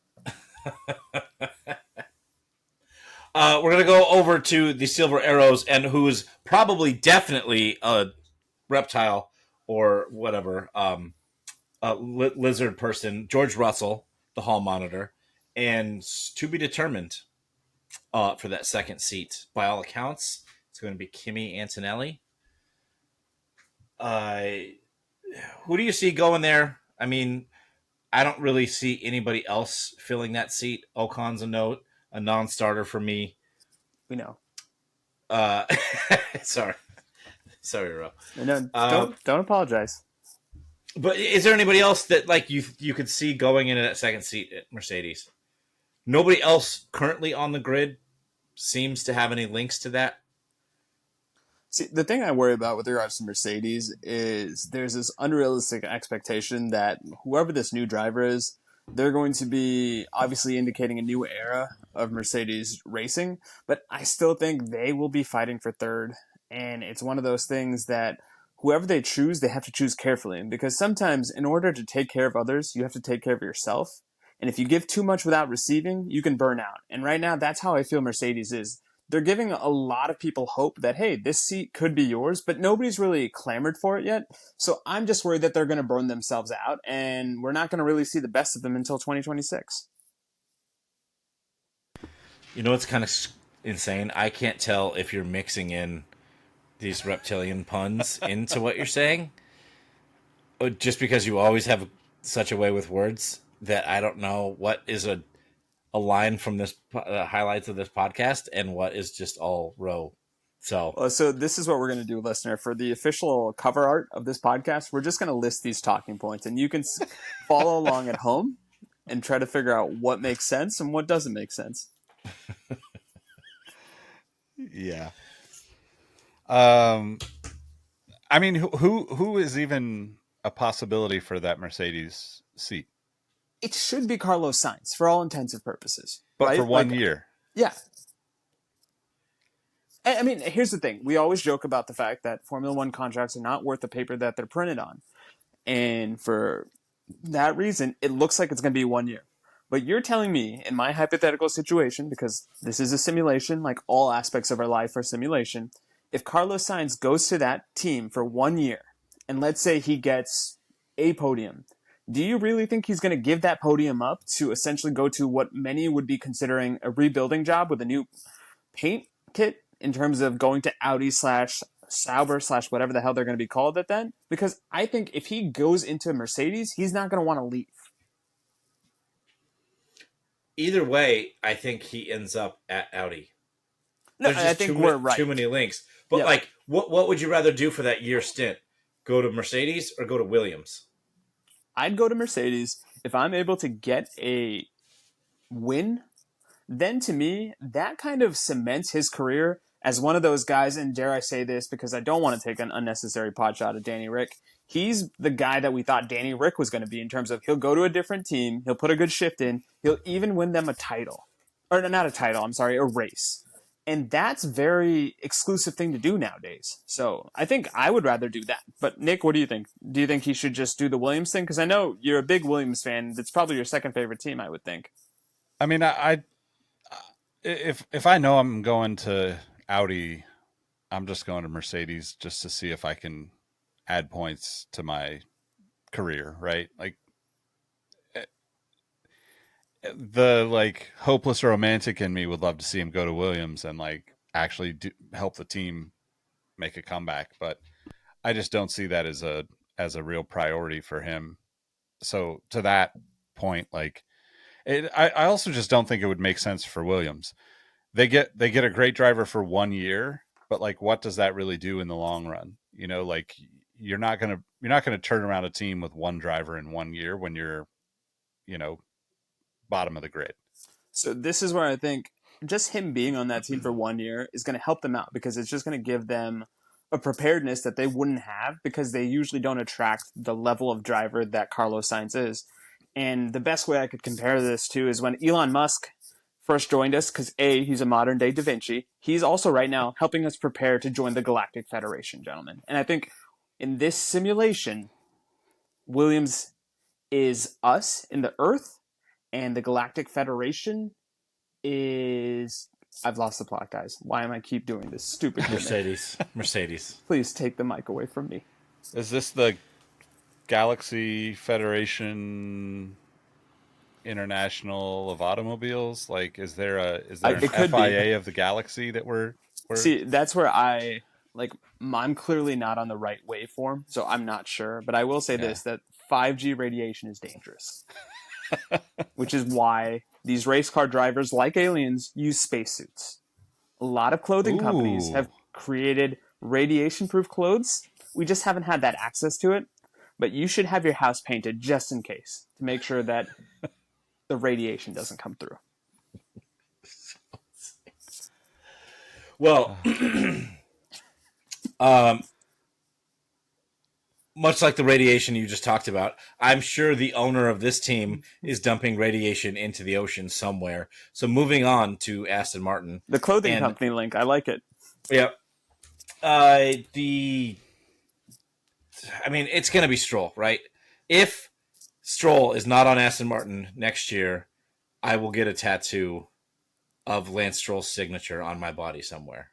We're going to go over to the Silver Arrows, and who is probably definitely a reptile or whatever, a lizard person, George Russell, the hall monitor, and to be determined for that second seat. By all accounts, it's going to be Kimi Antonelli. Who do you see going there? I mean, I don't really see anybody else filling that seat. Ocon's a non-starter for me. We know. Sorry. Sorry, Ro. No, Um, don't apologize. but is there anybody else that like you could see going into that second seat at Mercedes? Nobody else currently on the grid seems to have any links to that. See, the thing I worry about with regards to Mercedes is there's this unrealistic expectation that whoever this new driver is, they're going to be obviously indicating a new era of Mercedes racing, but I still think they will be fighting for third. And it's one of those things that whoever they choose, they have to choose carefully because sometimes in order to take care of others, you have to take care of yourself. And if you give too much without receiving, you can burn out. And right now, that's how I feel Mercedes is. They're giving a lot of people hope that, hey, this seat could be yours, but nobody's really clamored for it yet. So I'm just worried that they're going to burn themselves out and we're not going to really see the best of them until 2026. You know what's kind of insane? I can't tell if you're mixing in these reptilian puns into what you're saying, or just because you always have such a way with words that I don't know what is a line from this highlights of this podcast and what is just all Ro. So So this is what we're going to do, listener. For the official cover art of this podcast, we're just going to list these talking points, and you can follow along at home and try to figure out what makes sense and what doesn't make sense. Yeah. I mean, who is even a possibility for that Mercedes seat? It should be Carlos Sainz for all intents and purposes, But right? for one year. Yeah. I mean, here's the thing. We always joke about the fact that Formula One contracts are not worth the paper that they're printed on. And for that reason, it looks like it's going to be 1 year. But you're telling me, in my hypothetical situation, because this is a simulation, like all aspects of our life are simulation, if Carlos Sainz goes to that team for 1 year, and let's say he gets a podium, do you really think he's going to give that podium up to essentially go to what many would be considering a rebuilding job with a new paint kit in terms of going to Audi slash Sauber slash whatever the hell they're going to be called at then? Because I think if he goes into Mercedes, he's not going to want to leave. either way, I think he ends up at Audi. No, There's I just think too we're many, right. too many links. But Yeah. like, what would you rather do for that year stint? Go to Mercedes or go to Williams? I'd go to Mercedes if I'm able to get a win. Then to me, that kind of cements his career as one of those guys, and dare I say this because I don't want to take an unnecessary pot shot at Danny Rick. He's the guy that we thought Danny Rick was going to be in terms of he'll go to a different team, he'll put a good shift in, he'll even win them a title. Or not a title, I'm sorry, a race. And that's very exclusive thing to do nowadays. So I think I would rather do that. But Nick, what do you think? Do you think he should just do the Williams thing? Because I know you're a big Williams fan. It's probably your second favorite team, I would think. I mean, if I know I'm going to Audi, I'm just going to Mercedes just to see if I can add points to my career, right? Like the like hopeless romantic in me would love to see him go to Williams and like actually help the team make a comeback, but I just don't see that as a real priority for him. So to that point, like I also just don't think it would make sense for Williams. They get a great driver for 1 year, but like what does that really do in the long run? You know, like you're not gonna turn around a team with one driver in 1 year when you're, you know, bottom of the grid. So this is where I think just him being on that team for 1 year is going to help them out because it's just going to give them a preparedness that they wouldn't have because they usually don't attract the level of driver that Carlos Sainz is. And the best way I could compare this to is when Elon Musk first joined us, because A, he's a modern day Da Vinci. He's also right now helping us prepare to join the Galactic Federation, gentlemen. And I think in this simulation, Williams is us in the Earth, and the Galactic Federation is... I've lost the plot, guys. Why am I keep doing this stupid gimmick? Mercedes. Please take the mic away from me. Is this the Galaxy Federation International of Automobiles? Like, is there an It could be. FIA of the Galaxy that we're See, that's where I'm clearly not on the right waveform, so I'm not sure. But I will say this, that 5G radiation is dangerous. Which is why these race car drivers, like aliens, use spacesuits. A lot of clothing companies have created radiation-proof clothes. We just haven't had that access to it. But you should have your house painted just in case to make sure that the radiation doesn't come through. Well, um, much like the radiation you just talked about, I'm sure the owner of this team is dumping radiation into the ocean somewhere. So moving on to Aston Martin. The clothing And- company link, I like it. Yep. It's going to be Stroll, right? If Stroll is not on Aston Martin next year, I will get a tattoo of Lance Stroll's signature on my body somewhere.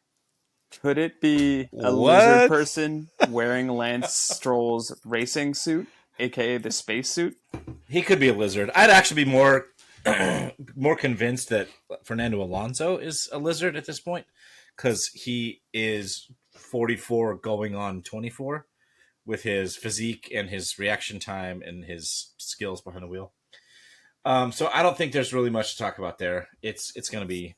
Could it be a lizard person wearing Lance Stroll's racing suit, aka the space suit? He could be a lizard. I'd actually be more more convinced that Fernando Alonso is a lizard at this point, because he is 44 going on 24 with his physique and his reaction time and his skills behind the wheel. So I don't think there's really much to talk about there. It's going to be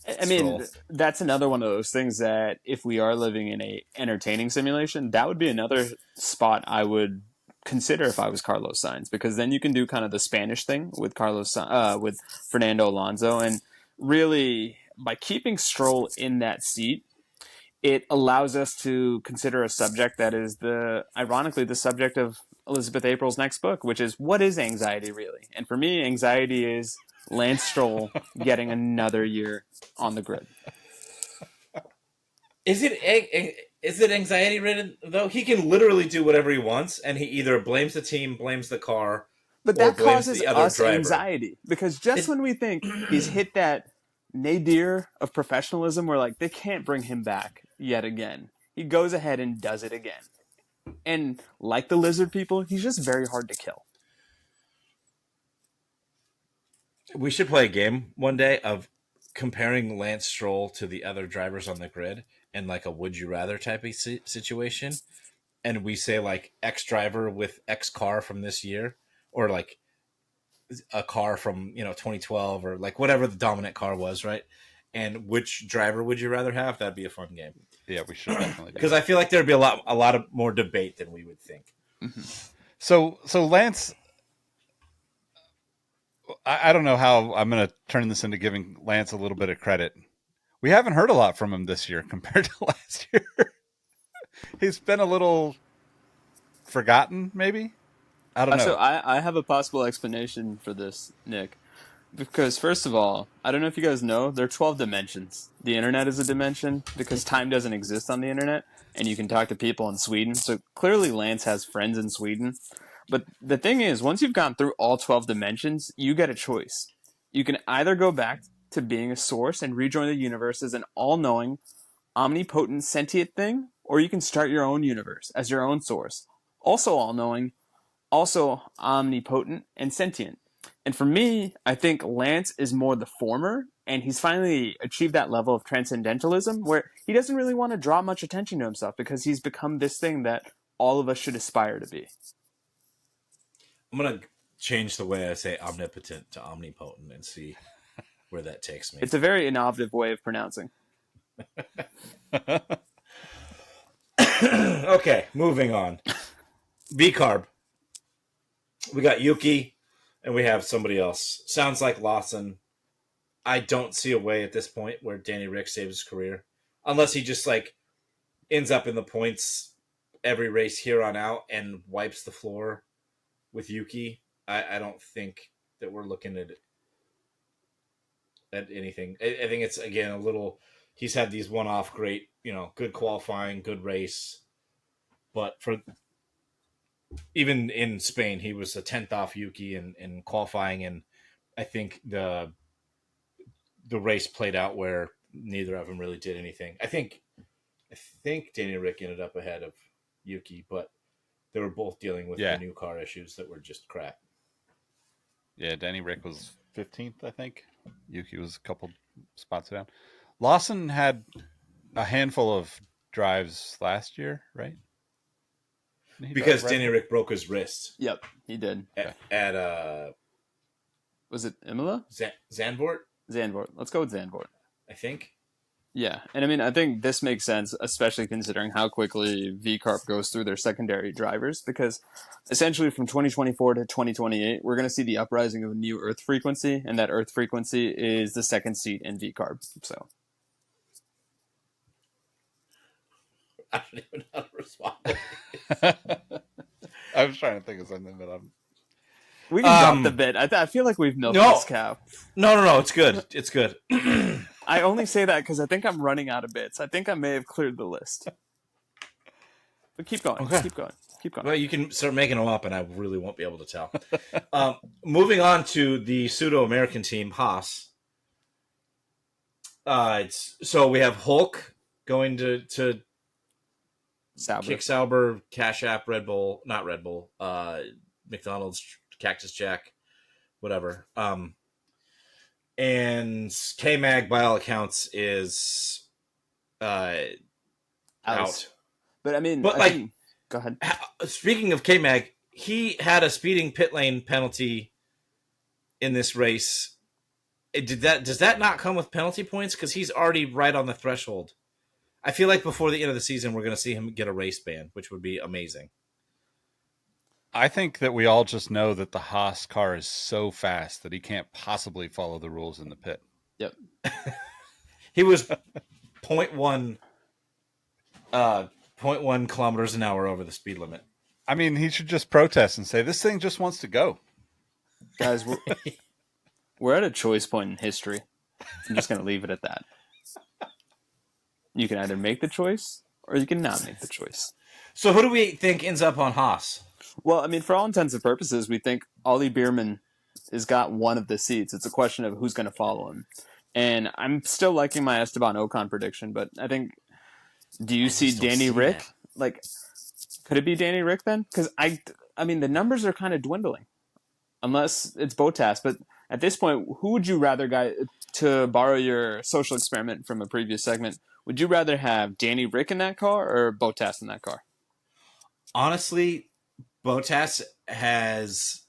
I mean, Stroll. that's another one of those things that if we are living in a entertaining simulation, that would be another spot I would consider if I was Carlos Sainz, because then you can do kind of the Spanish thing with with Fernando Alonso, and really by keeping Stroll in that seat, it allows us to consider a subject that is ironically the subject of Elizabeth April's next book, which is what is anxiety really? And for me, anxiety is Lance Stroll getting another year on the grid. Is it anxiety ridden though? He can literally do whatever he wants, and he either blames the team, blames the car, But or that blames causes the other us driver. anxiety, because just when we think he's hit that nadir of professionalism, we're like, they can't bring him back yet again. He goes ahead and does it again. And like the lizard people, he's just very hard to kill. We should play a game one day of comparing Lance Stroll to the other drivers on the grid in like a would you rather type of situation. And we say like X driver with X car from this year, or like a car from 2012, or like whatever the dominant car was, right? And which driver would you rather have? That'd be a fun game. Yeah, we should definitely do Because that. I feel like there'd be a lot of more debate than we would think. So Lance, I don't know how I'm going to turn this into giving Lance a little bit of credit. We haven't heard a lot from him this year compared to last year. He's been a little forgotten, maybe. I don't know. So I have a possible explanation for this, Nick. Because first of all, I don't know if you guys know, there are 12 dimensions. The internet is a dimension because time doesn't exist on the internet, and you can talk to people in Sweden. So clearly Lance has friends in Sweden. But the thing is, once you've gone through all 12 dimensions, you get a choice. You can either go back to being a source and rejoin the universe as an all-knowing, omnipotent, sentient thing, or you can start your own universe as your own source. Also all-knowing, also omnipotent and sentient. And for me, I think Lance is more the former, and he's finally achieved that level of transcendentalism where he doesn't really want to draw much attention to himself because he's become this thing that all of us should aspire to be. I'm going to change the way I say omnipotent to omnipotent and see where that takes me. It's a very innovative way of pronouncing. Okay, moving on. V-Carb. We got Yuki, and we have somebody else. Sounds like Lawson. I don't see a way at this point where Danny Rick saves his career. Unless he just, ends up in the points every race here on out and wipes the floor with Yuki. I don't think that we're looking at anything. I think it's, again, a little... He's had these one-off great, good qualifying, good race. But for... Even in Spain, he was a 10th off Yuki in qualifying, and I think the race played out where neither of them really did anything. I think Danny Rick ended up ahead of Yuki, but they were both dealing with the new car issues that were just crap. Yeah, Danny Rick was 15th, I think. Yuki was a couple spots down. Lawson had a handful of drives last year, right? Because Danny Rick broke his wrist. Yep, he did. At was it Imola? Zandvoort? Zandvoort. Let's go with Zandvoort. I think. Yeah, and I mean, I think this makes sense, especially considering how quickly VCarb goes through their secondary drivers, because essentially from 2024 to 2028, we're going to see the uprising of a new Earth frequency, and that Earth frequency is the second seat in VCarb. So I don't even know how to respond. I was trying to think of something, but I'm. we can drop the bit. I feel like we've milked No. this cow. No, it's good. It's good. I only say that because I think I'm running out of bits. I think I may have cleared the list. But keep going. Okay. Keep going. Keep going. Well, you can start making them up, and I really won't be able to tell. Moving on to the pseudo-American team, Haas. So we have Hulk going to Sauber. Kick Sauber, Cash App, Red Bull, not Red Bull, McDonald's, Cactus Jack, whatever. And K-Mag, by all accounts, is out. But I mean, But, I think, go ahead. Speaking of K-Mag, he had a speeding pit lane penalty in this race. Does that not come with penalty points? Because he's already right on the threshold. I feel like before the end of the season, we're going to see him get a race ban, which would be amazing. I think that we all just know that the Haas car is so fast that he can't possibly follow the rules in the pit. Yep. He was 0.1 kilometers an hour over the speed limit. I mean, he should just protest and say, this thing just wants to go. Guys, we're at a choice point in history. I'm just going to leave it at that. You can either make the choice or you can not make the choice. So who do we think ends up on Haas? Well, I mean, for all intents and purposes, we think Ollie Bierman has got one of the seats. It's a question of who's going to follow him. And I'm still liking my Esteban Ocon prediction, but I think, do you see Danny Rick? That. Like, could it be Danny Rick then? Because I mean, the numbers are kind of dwindling, unless it's Bottas. But at this point, who would you rather, to borrow your social experiment from a previous segment, would you rather have Danny Rick in that car or Bottas in that car? Honestly, Bottas has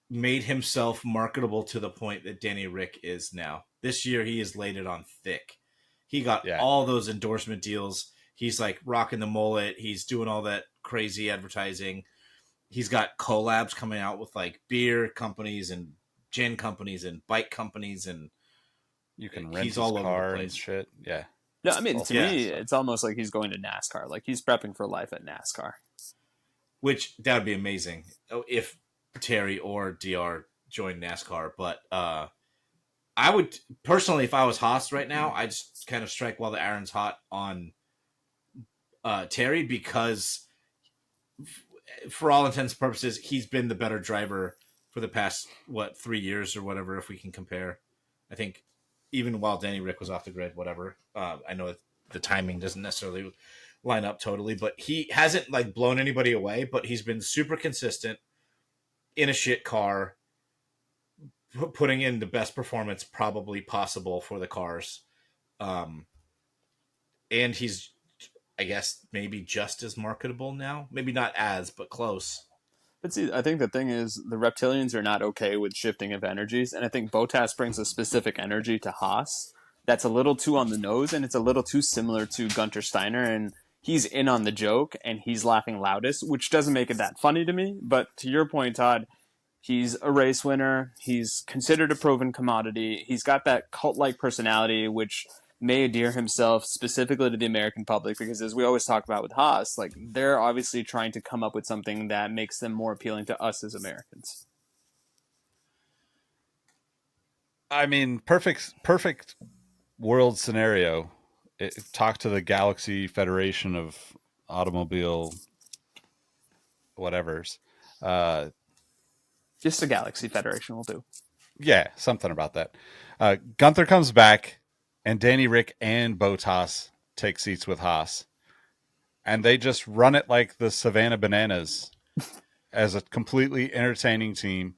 made himself marketable to the point that Danny Rick is now. This year, he has laid it on thick. He got all those endorsement deals. He's like rocking the mullet. He's doing all that crazy advertising. He's got collabs coming out with like beer companies and gin companies and bike companies, and you can rent his all car over the and place. shit. Yeah. No, I mean, to me, it's almost like he's going to NASCAR. Like, he's prepping for life at NASCAR. Which, that would be amazing if Terry or DR joined NASCAR. But I would, personally, if I was Haas right now, I'd just kind of strike while the iron's hot on Terry, because for all intents and purposes, he's been the better driver for the past, 3 years or whatever, if we can compare. I think even while Danny Rick was off the grid, whatever. I know the timing doesn't necessarily line up totally, but he hasn't like blown anybody away, but he's been super consistent in a shit car, putting in the best performance probably possible for the cars. And he's, I guess, maybe just as marketable now. Maybe not as, but close. But see, I think the thing is, the Reptilians are not okay with shifting of energies, and I think Bottas brings a specific energy to Haas that's a little too on the nose, and it's a little too similar to Gunter Steiner, and he's in on the joke, and he's laughing loudest, which doesn't make it that funny to me. But to your point, Todd, he's a race winner. He's considered a proven commodity. He's got that cult-like personality, which may endear himself specifically to the American public, because as we always talk about with Haas, like, they're obviously trying to come up with something that makes them more appealing to us as Americans. I mean, perfect world scenario. Talk to the Galaxy Federation of Automobile whatevers. Just a Galaxy Federation will do. Yeah, something about that. Gunther comes back, and Danny Rick and Bottas take seats with Haas. And they just run it like the Savannah Bananas as a completely entertaining team.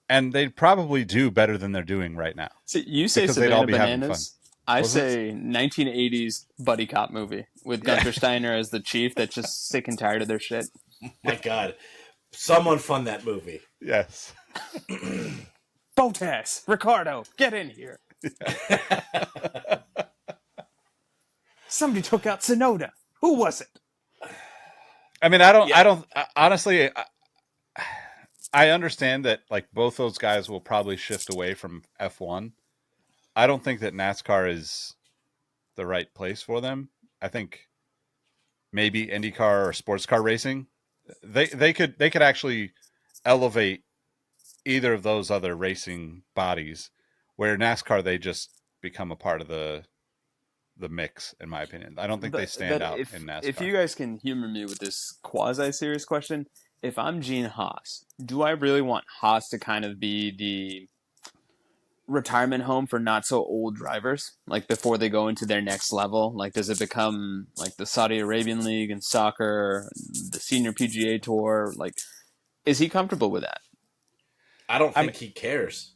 And they'd probably do better than they're doing right now. So you say Savannah Bananas. I say 1980s buddy cop movie with Gunter Steiner as the chief that's just sick and tired of their shit. My God. Someone fund that movie. Yes. Bottas, Ricardo, get in here. Somebody took out Sonoda. Who was it? I mean, honestly, I understand that like both those guys will probably shift away from F1. I don't think that NASCAR is the right place for them. I think maybe IndyCar or sports car racing. They could actually elevate either of those other racing bodies, where NASCAR they just become a part of the mix, in my opinion. I don't think they stand out in If NASCAR. you guys can humor me with this quasi serious question, if I'm Gene Haas, do I really want Haas to kind of be the retirement home for not so old drivers, like before they go into their next level? Like, does it become like the Saudi Arabian League in soccer, the Senior PGA Tour? Like, is he comfortable with that? I don't I think he cares.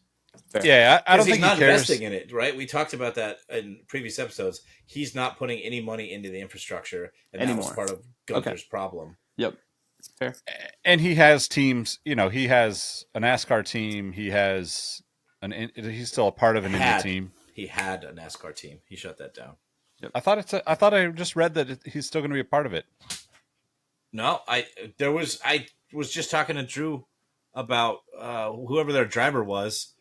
Fair. Yeah, I don't He's think not he cares. investing in it, right? We talked about that in previous episodes. He's not putting any money into the infrastructure, and that was Anymore. part of Gunther's problem. Yep. Fair. And he has teams. You know, he has a NASCAR team. He's still a part of an Indy team. He had a NASCAR team. He shut that down. I thought I just read that he's still going to be a part of it. No, I was just talking to Drew about whoever their driver was.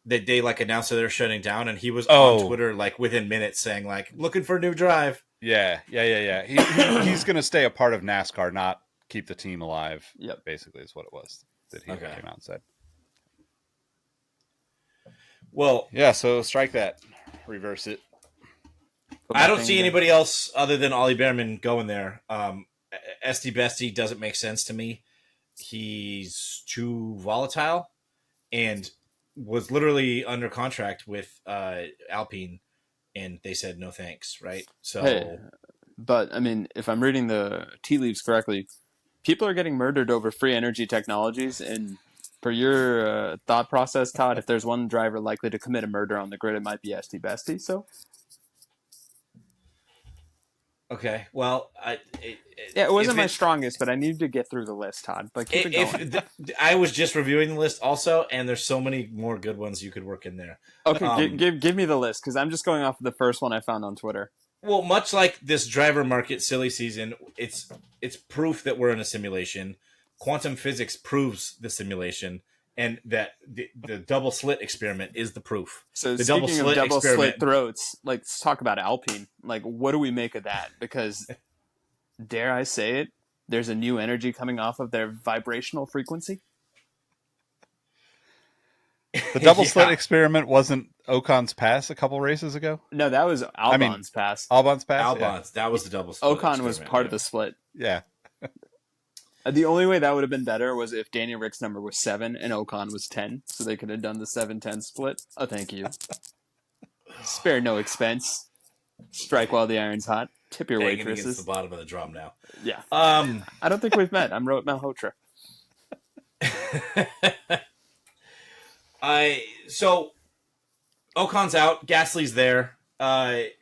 That they like announced that they're shutting down, and he was on Twitter like within minutes saying like looking for a new drive. Yeah. He's going to stay a part of NASCAR, not keep the team alive. Yep. Basically, is what it was that he came out and said. Well, yeah. So strike that, reverse it. I don't see anybody else other than Ollie Behrman going there. Esty Bestie doesn't make sense to me. He's too volatile, and was literally under contract with Alpine, and they said no thanks, right? So, hey, but I mean, if I'm reading the tea leaves correctly, people are getting murdered over free energy technologies. And for your thought process, Todd, if there's one driver likely to commit a murder on the grid, it might be Esty Bestie. So, okay, well, it wasn't my strongest, but I needed to get through the list, Todd. But keep it going. I was just reviewing the list also, and there's so many more good ones you could work in there. Okay, give me the list, because I'm just going off of the first one I found on Twitter. Well, much like this driver market silly season, it's proof that we're in a simulation. Quantum physics proves the simulation, and that the double slit experiment is the proof. So the speaking of double slit throats, like, let's talk about Alpine. Like, what do we make of that? Because, dare I say it, there's a new energy coming off of their vibrational frequency. The double slit experiment wasn't Ocon's pass a couple races ago? No, that was Albon's pass. Albon's pass? Albon's. Yeah. That was the double split. Ocon was part of the split. Yeah. The only way that would have been better was if Danny Rick's number was 7 and Ocon was 10, so they could have done the 7-10 split. Oh, thank you. Spare no expense. Strike while the iron's hot. Tip your waitresses. Against the bottom of the drum now. Yeah. I don't think we've met. I'm Rohit Malhotra. So Ocon's out, Gasly's there. I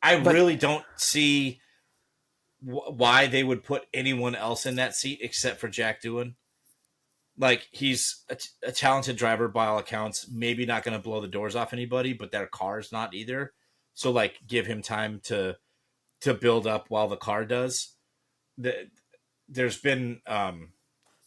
really don't see why they would put anyone else in that seat except for Jack Doohan. Like, he's a talented driver by all accounts. Maybe not going to blow the doors off anybody, but their car's not either. So, like, give him time to build up while the car does. There's been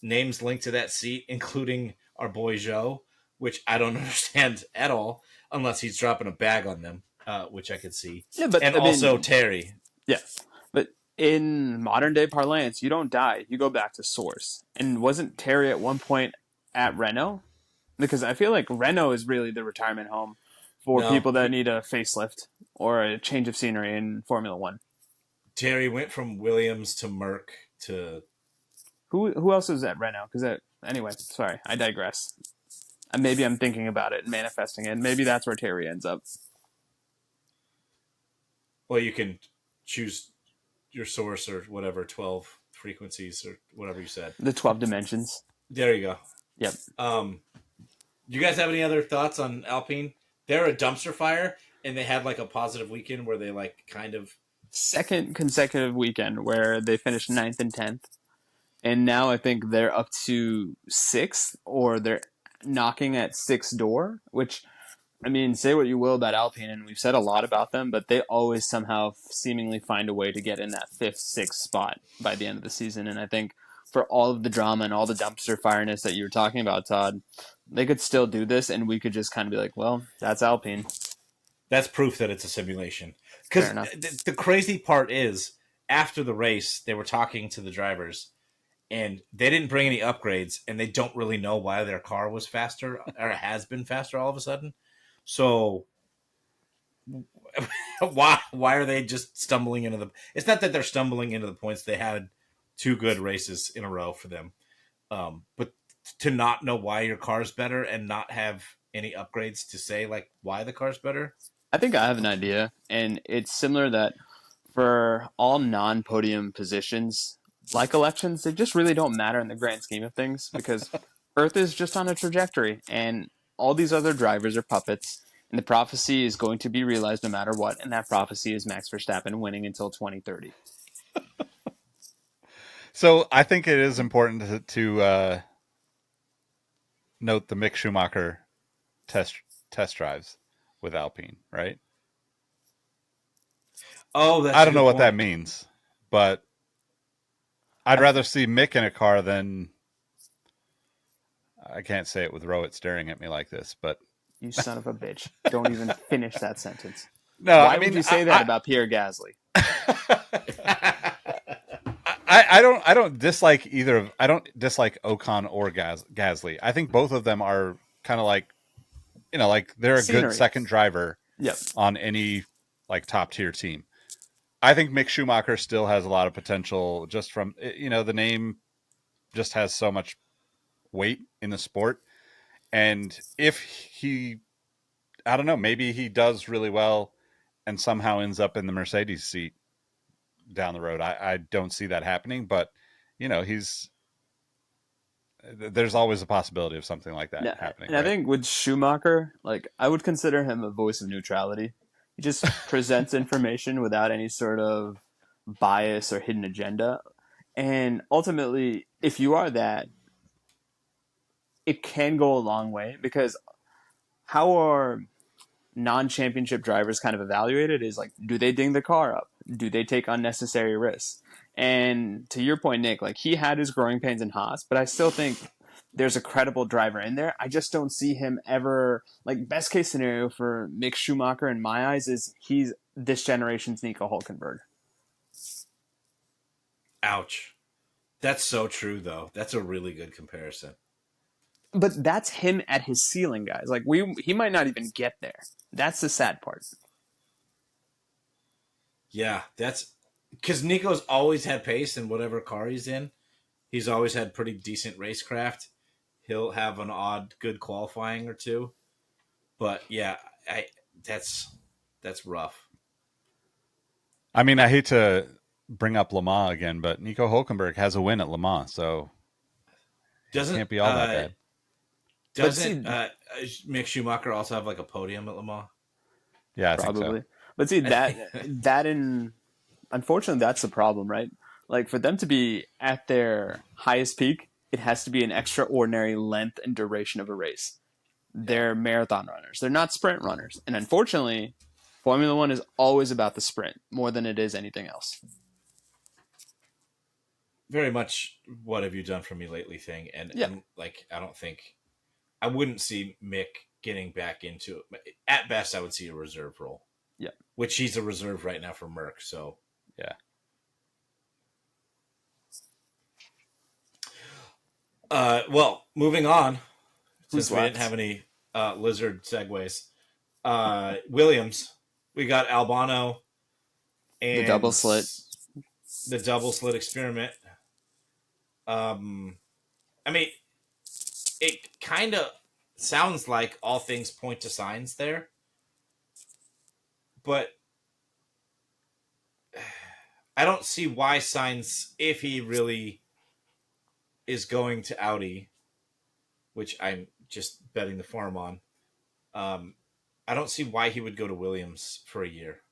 names linked to that seat, including our boy Joe, which I don't understand at all, unless he's dropping a bag on them, which I could see. Yeah, but and also Terry. Yes, but in modern day parlance, you don't die; you go back to source. And wasn't Terry at one point at Renault? Because I feel like Renault is really the retirement home for people that need a facelift or a change of scenery in Formula One. Terry went from Williams to Merck to who else is at Renault? Because anyway, sorry, I digress. Maybe I'm thinking about it and manifesting it. Maybe that's where Terry ends up. Well, you can choose your source or whatever, 12 frequencies or whatever you said. The 12 dimensions. There you go. Yep. Do you guys have any other thoughts on Alpine? They're a dumpster fire, and they had like a positive weekend where they like kind of... Second consecutive weekend where they finished 9th and 10th. And now I think they're up to 6th, or they're knocking at 6th door, which I mean, say what you will about Alpine, and we've said a lot about them, but they always somehow seemingly find a way to get in that fifth, sixth spot by the end of the season. And I think for all of the drama and all the dumpster fireness that you were talking about, Todd, they could still do this, and we could just kind of be like, well, that's Alpine. That's proof that it's a simulation. Fair Because enough. the crazy part is, after the race, they were talking to the drivers, and they didn't bring any upgrades, and they don't really know why their car was faster or has been faster all of a sudden. So why are they just stumbling into the? It's not that they're stumbling into the points. They had two good races in a row for them, but to not know why your car's better and not have any upgrades to say like why the car's better. I think I have an idea, and it's similar that for all non-podium positions, like elections, they just really don't matter in the grand scheme of things because Earth is just on a trajectory, and all these other drivers are puppets, and the prophecy is going to be realized no matter what, and that prophecy is Max Verstappen winning until 2030. So I think it is important to note the Mick Schumacher test drives with Alpine, right? Oh, that's I don't know what that means, but I'd I- rather see Mick in a car than I can't say it with Rowett staring at me like this, but You son of a bitch. Don't even finish that sentence. no, Why I mean, would you say that about Pierre Gasly? I don't dislike either of. I don't dislike Ocon or Gasly. I think both of them are kind of like, like they're a Scenery. good second driver Yep. on any like top tier team. I think Mick Schumacher still has a lot of potential just from the name just has so much weight in the sport, and if he, I don't know, maybe he does really well and somehow ends up in the Mercedes seat down the road. I don't see that happening, but there's always a possibility of something like that Yeah, happening. and I think with Schumacher, like I would consider him a voice of neutrality. He just presents information without any sort of bias or hidden agenda. And ultimately, if you are that, it can go a long way because how are non-championship drivers kind of evaluated is like, do they ding the car up? Do they take unnecessary risks? And to your point, Nick, like he had his growing pains in Haas, but I still think there's a credible driver in there. I just don't see him ever like best case scenario for Mick Schumacher in my eyes is he's this generation's Nico Hulkenberg. Ouch. That's so true, though. That's a really good comparison. But that's him at his ceiling, guys. Like he might not even get there. That's the sad part. Yeah, that's because Nico's always had pace in whatever car he's in. He's always had pretty decent racecraft. He'll have an odd good qualifying or two. But yeah, that's rough. I mean, I hate to bring up Le Mans again, but Nico Hulkenberg has a win at Le Mans, so it can't be all that bad. Doesn't Mick Schumacher also have like a podium at Le Mans? Yeah, I Probably. think so. But see that in unfortunately that's the problem, right? Like for them to be at their highest peak, it has to be an extraordinary length and duration of a race. They're marathon runners. They're not sprint runners. And unfortunately, Formula One is always about the sprint more than it is anything else. Very much what have you done for me lately thing. And like I wouldn't see Mick getting back into it. At best I would see a reserve role. Yeah. Which he's a reserve right now for Merck, so yeah. Well, moving on, Who's since we didn't have any lizard segues. Williams, we got Albano and The double slit. The double slit experiment. I mean, it kind of sounds like all things point to signs there, but I don't see why Sainz, if he really is going to Audi, which I'm just betting the farm on, I don't see why he would go to Williams for a year.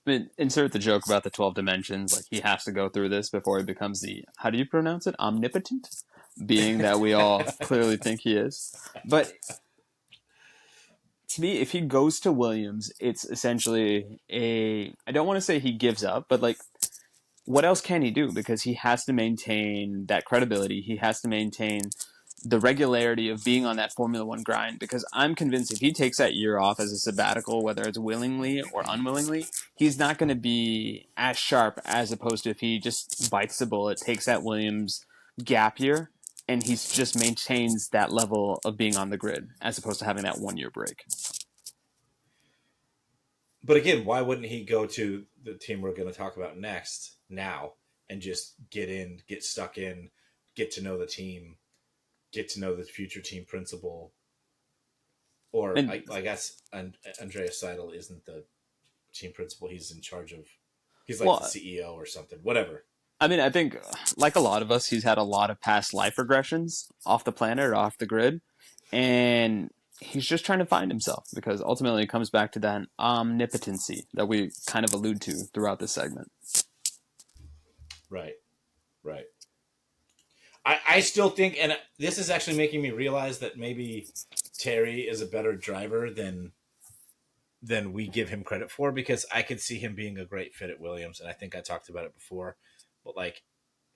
I mean, insert the joke about the 12 dimensions. Like he has to go through this before he becomes the, how do you pronounce it? Omnipotent? Being that we all clearly think he is. But to me, if he goes to Williams, it's essentially I don't want to say he gives up, but like, what else can he do? Because he has to maintain that credibility. He has to maintain the regularity of being on that Formula One grind. Because I'm convinced if he takes that year off as a sabbatical, whether it's willingly or unwillingly, he's not going to be as sharp as opposed to if he just bites the bullet, takes that Williams gap year, and he just maintains that level of being on the grid as opposed to having that 1 year break. But again, why wouldn't he go to the team we're going to talk about next now and just get in, get stuck in, get to know the team, get to know the future team principal? Or And- I guess Andreas Seidel isn't the team principal. He's in charge of, he's like Well, the CEO or something, whatever. I mean, I think, like a lot of us, he's had a lot of past life regressions off the planet or off the grid. And he's just trying to find himself because ultimately it comes back to that omnipotency that we kind of allude to throughout this segment. Right. Right. I still think, and this is actually making me realize that maybe Terry is a better driver than we give him credit for, because I could see him being a great fit at Williams, and I think I talked about it before. But like,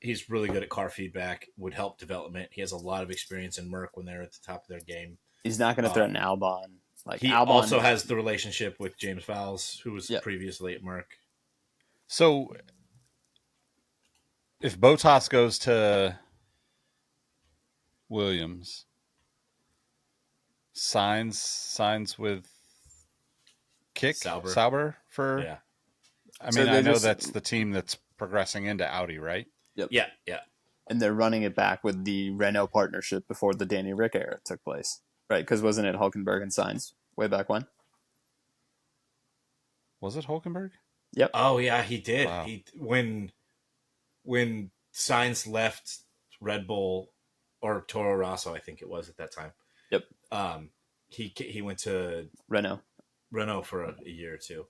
he's really good at car feedback, would help development. He has a lot of experience in Merck when they're at the top of their game. He's not going to threaten Albon. Like He Albon also has the relationship with James Fowles, who was Yep. previously at Merck. So if Bottas goes to Williams, signs with Sauber for. Yeah. I So mean, they I know just- that's the team that's progressing into Audi, right? Yeah. Yeah. and they're running it back with the Renault partnership before the Danny Rick era took place, right? Because wasn't it Hulkenberg and Sainz way back when? Was it Hulkenberg? Oh yeah, he did. Wow. He when Sainz left Red Bull or Toro Rosso, I think it was at that time. Yep. He went to Renault. Renault for a year or two.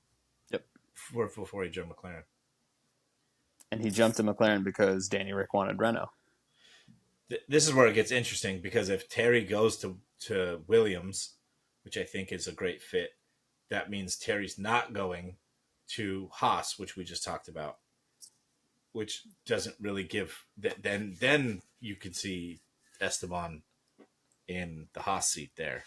Yep. Before he joined McLaren. And he jumped to McLaren because Danny Rick wanted Renault. This is where it gets interesting, because if Terry goes to Williams, which I think is a great fit, that means Terry's not going to Haas, which we just talked about, which doesn't really give that. Then you could see Esteban in the Haas seat there.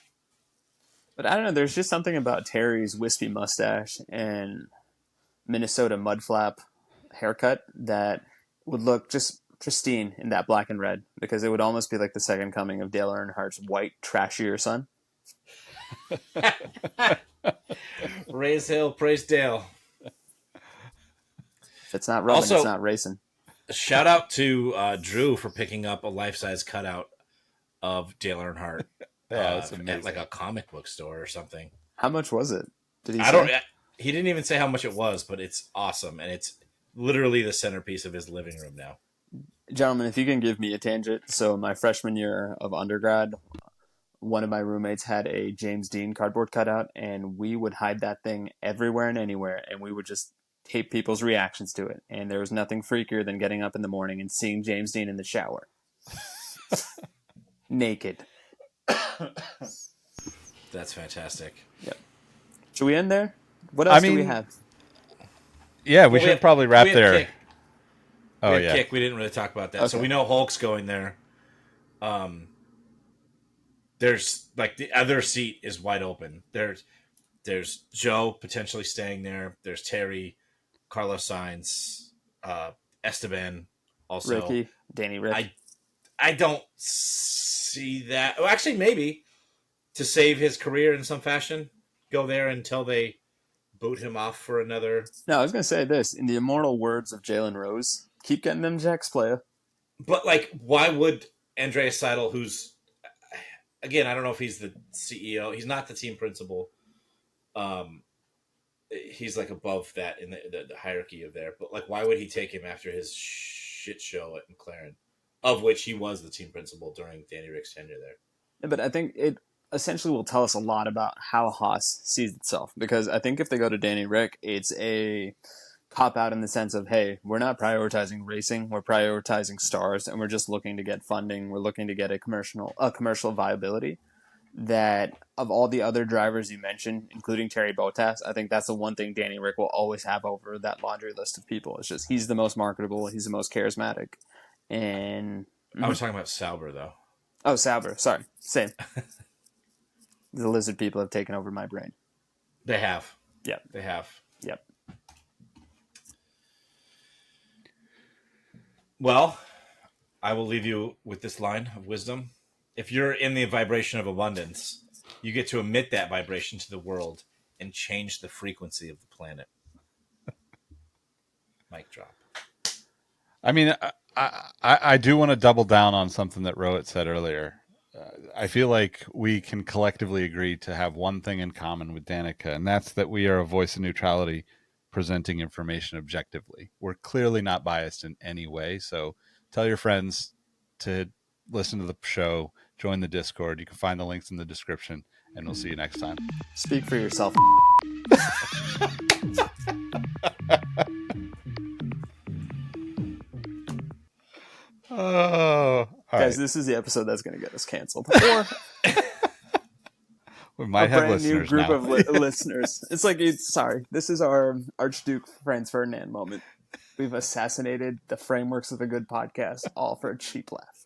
But I don't know. There's just something about Terry's wispy mustache and Minnesota mudflap haircut that would look just pristine in that black and red, because it would almost be like the second coming of Dale Earnhardt's white, trashier son. Raise Hill, praise Dale. If it's not rubbing, Also- it's not racing. Shout out to Drew for picking up a life-size cutout of Dale Earnhardt That's at amazing. like a comic book store or something. How much was it? Did he I say? don't. He didn't even say how much it was, but it's awesome, and it's literally the centerpiece of his living room now. Gentlemen, if you can give me a tangent. So my freshman year of undergrad, one of my roommates had a James Dean cardboard cutout, and we would hide that thing everywhere and anywhere, and we would just tape people's reactions to it. And there was nothing freakier than getting up in the morning and seeing James Dean in the shower. Naked. That's fantastic. Should we end there? What else do we mean, have? Yeah, we Well, should had- probably wrap we had there. Kick. Oh We had yeah. Kick. We didn't really talk about that. So Okay. we know Hulk's going there. There's like the other seat is wide open. There's Joe potentially staying there. There's Terry, Carlos Sainz, Esteban also. Ricky, Danny Rick. I don't see that. Well, actually, maybe to save his career in some fashion, go there until they boot him off for another. No, I was going to say this. In the immortal words of Jalen Rose, keep getting them jacks, playa. But like, why would Andreas Seidel, who's again, I don't know if he's the CEO. He's not the team principal. He's like above that in the hierarchy of there. But like, why would he take him after his shit show at McLaren, of which he was the team principal during Danny Rick's tenure there? Yeah, but I think it essentially will tell us a lot about how Haas sees itself. Because I think if they go to Danny Rick, it's a cop out in the sense of, hey, we're not prioritizing racing, we're prioritizing stars, and we're just looking to get funding, we're looking to get a commercial viability. that of all the other drivers you mentioned, including Terry Bottas, I think that's the one thing Danny Rick will always have over that laundry list of people. It's just he's the most marketable, he's the most charismatic, and I was talking about Sauber though. oh, Sauber, sorry, same. The lizard people have taken over my brain. They have. Yep. They have. Yep. Well, I will leave you with this line of wisdom. If you're in the vibration of abundance, you get to emit that vibration to the world and change the frequency of the planet. Mic drop. I mean, I do want to double down on something that Rohit said earlier. I feel like we can collectively agree to have one thing in common with Danica, and that's that we are a voice of neutrality presenting information objectively. We're clearly not biased in any way. So tell your friends to listen to the show, join the Discord. You can find the links in the description, and we'll see you next time. Speak for yourself. Oh, Guys, this is the episode that's going to get us canceled. Or we might a have brand new listeners group now. of listeners. It's like, sorry, this is our Archduke Franz Ferdinand moment. We've assassinated the frameworks of a good podcast, all for a cheap laugh.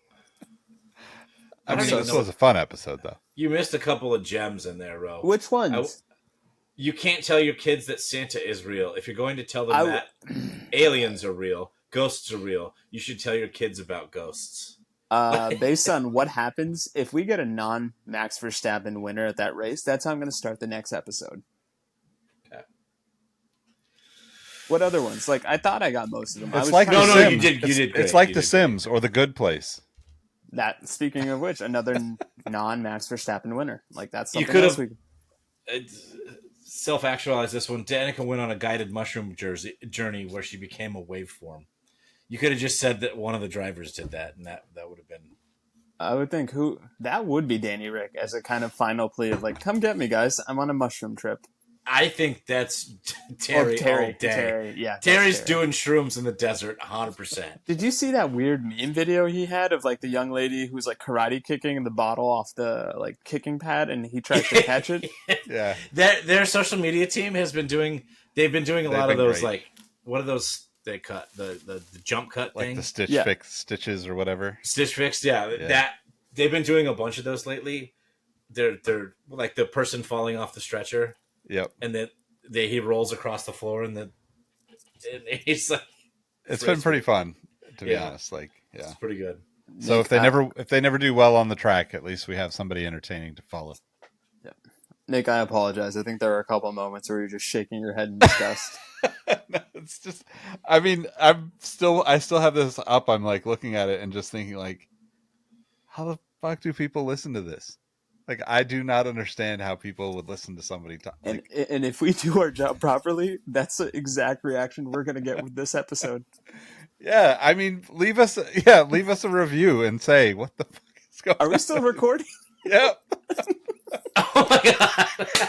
I mean, don't this even know. was a fun episode, though. You missed a couple of gems in there, Ro. Which ones? You can't tell your kids that Santa is real. If you're going to tell them that aliens are real, ghosts are real, you should tell your kids about ghosts. Based on what happens, if we get a non-Max Verstappen winner at that race, that's how I'm going to start the next episode. Okay. What other ones? Like, I thought I got most of them. It's like trying The to- No, Sims. you did great. It's like You The did Sims or The Good Place. that. Speaking of which, another non-Max Verstappen winner. Like, that's You something could else have- Self-actualize this one. Danica went on a guided mushroom journey where she became a waveform. You could have just said that one of the drivers did that, and that would have been. I would think that would be Danny Rick as a kind of final plea of like, come get me, guys. I'm on a mushroom trip. I think that's Terry, all day. Terry, yeah. that's Terry's Terry. doing shrooms in the desert, 100%. Did you see that weird meme video he had of like the young lady who's like karate kicking the bottle off the like kicking pad and he tries to catch it? Yeah. Their social media team has been doing. They've been doing a They've lot of been those great. like what are those they cut the jump cut Like thing, the Stitch Yeah. Fix stitches or whatever. Stitch Fix. Yeah, Yeah. that they've been doing a bunch of those lately. They're like the person falling off the stretcher, Yep. and then he rolls across the floor, and he's like, It's really been pretty fun, to be Yeah. honest. Like, yeah. it's pretty good. So if they never do well on the track, at least we have somebody entertaining to follow. Nick, I apologize. I think there were a couple of moments where you're just shaking your head in disgust. No, it's just, I mean, I still have this up. I'm like looking at it and just thinking like, how the fuck do people listen to this? Like, I do not understand how people would listen to somebody talk. And Like, and if we do our job properly, that's the exact reaction we're gonna get with this episode. yeah, I mean, leave us a review and say what the fuck is going on. Are we still recording? Yep. Oh my god!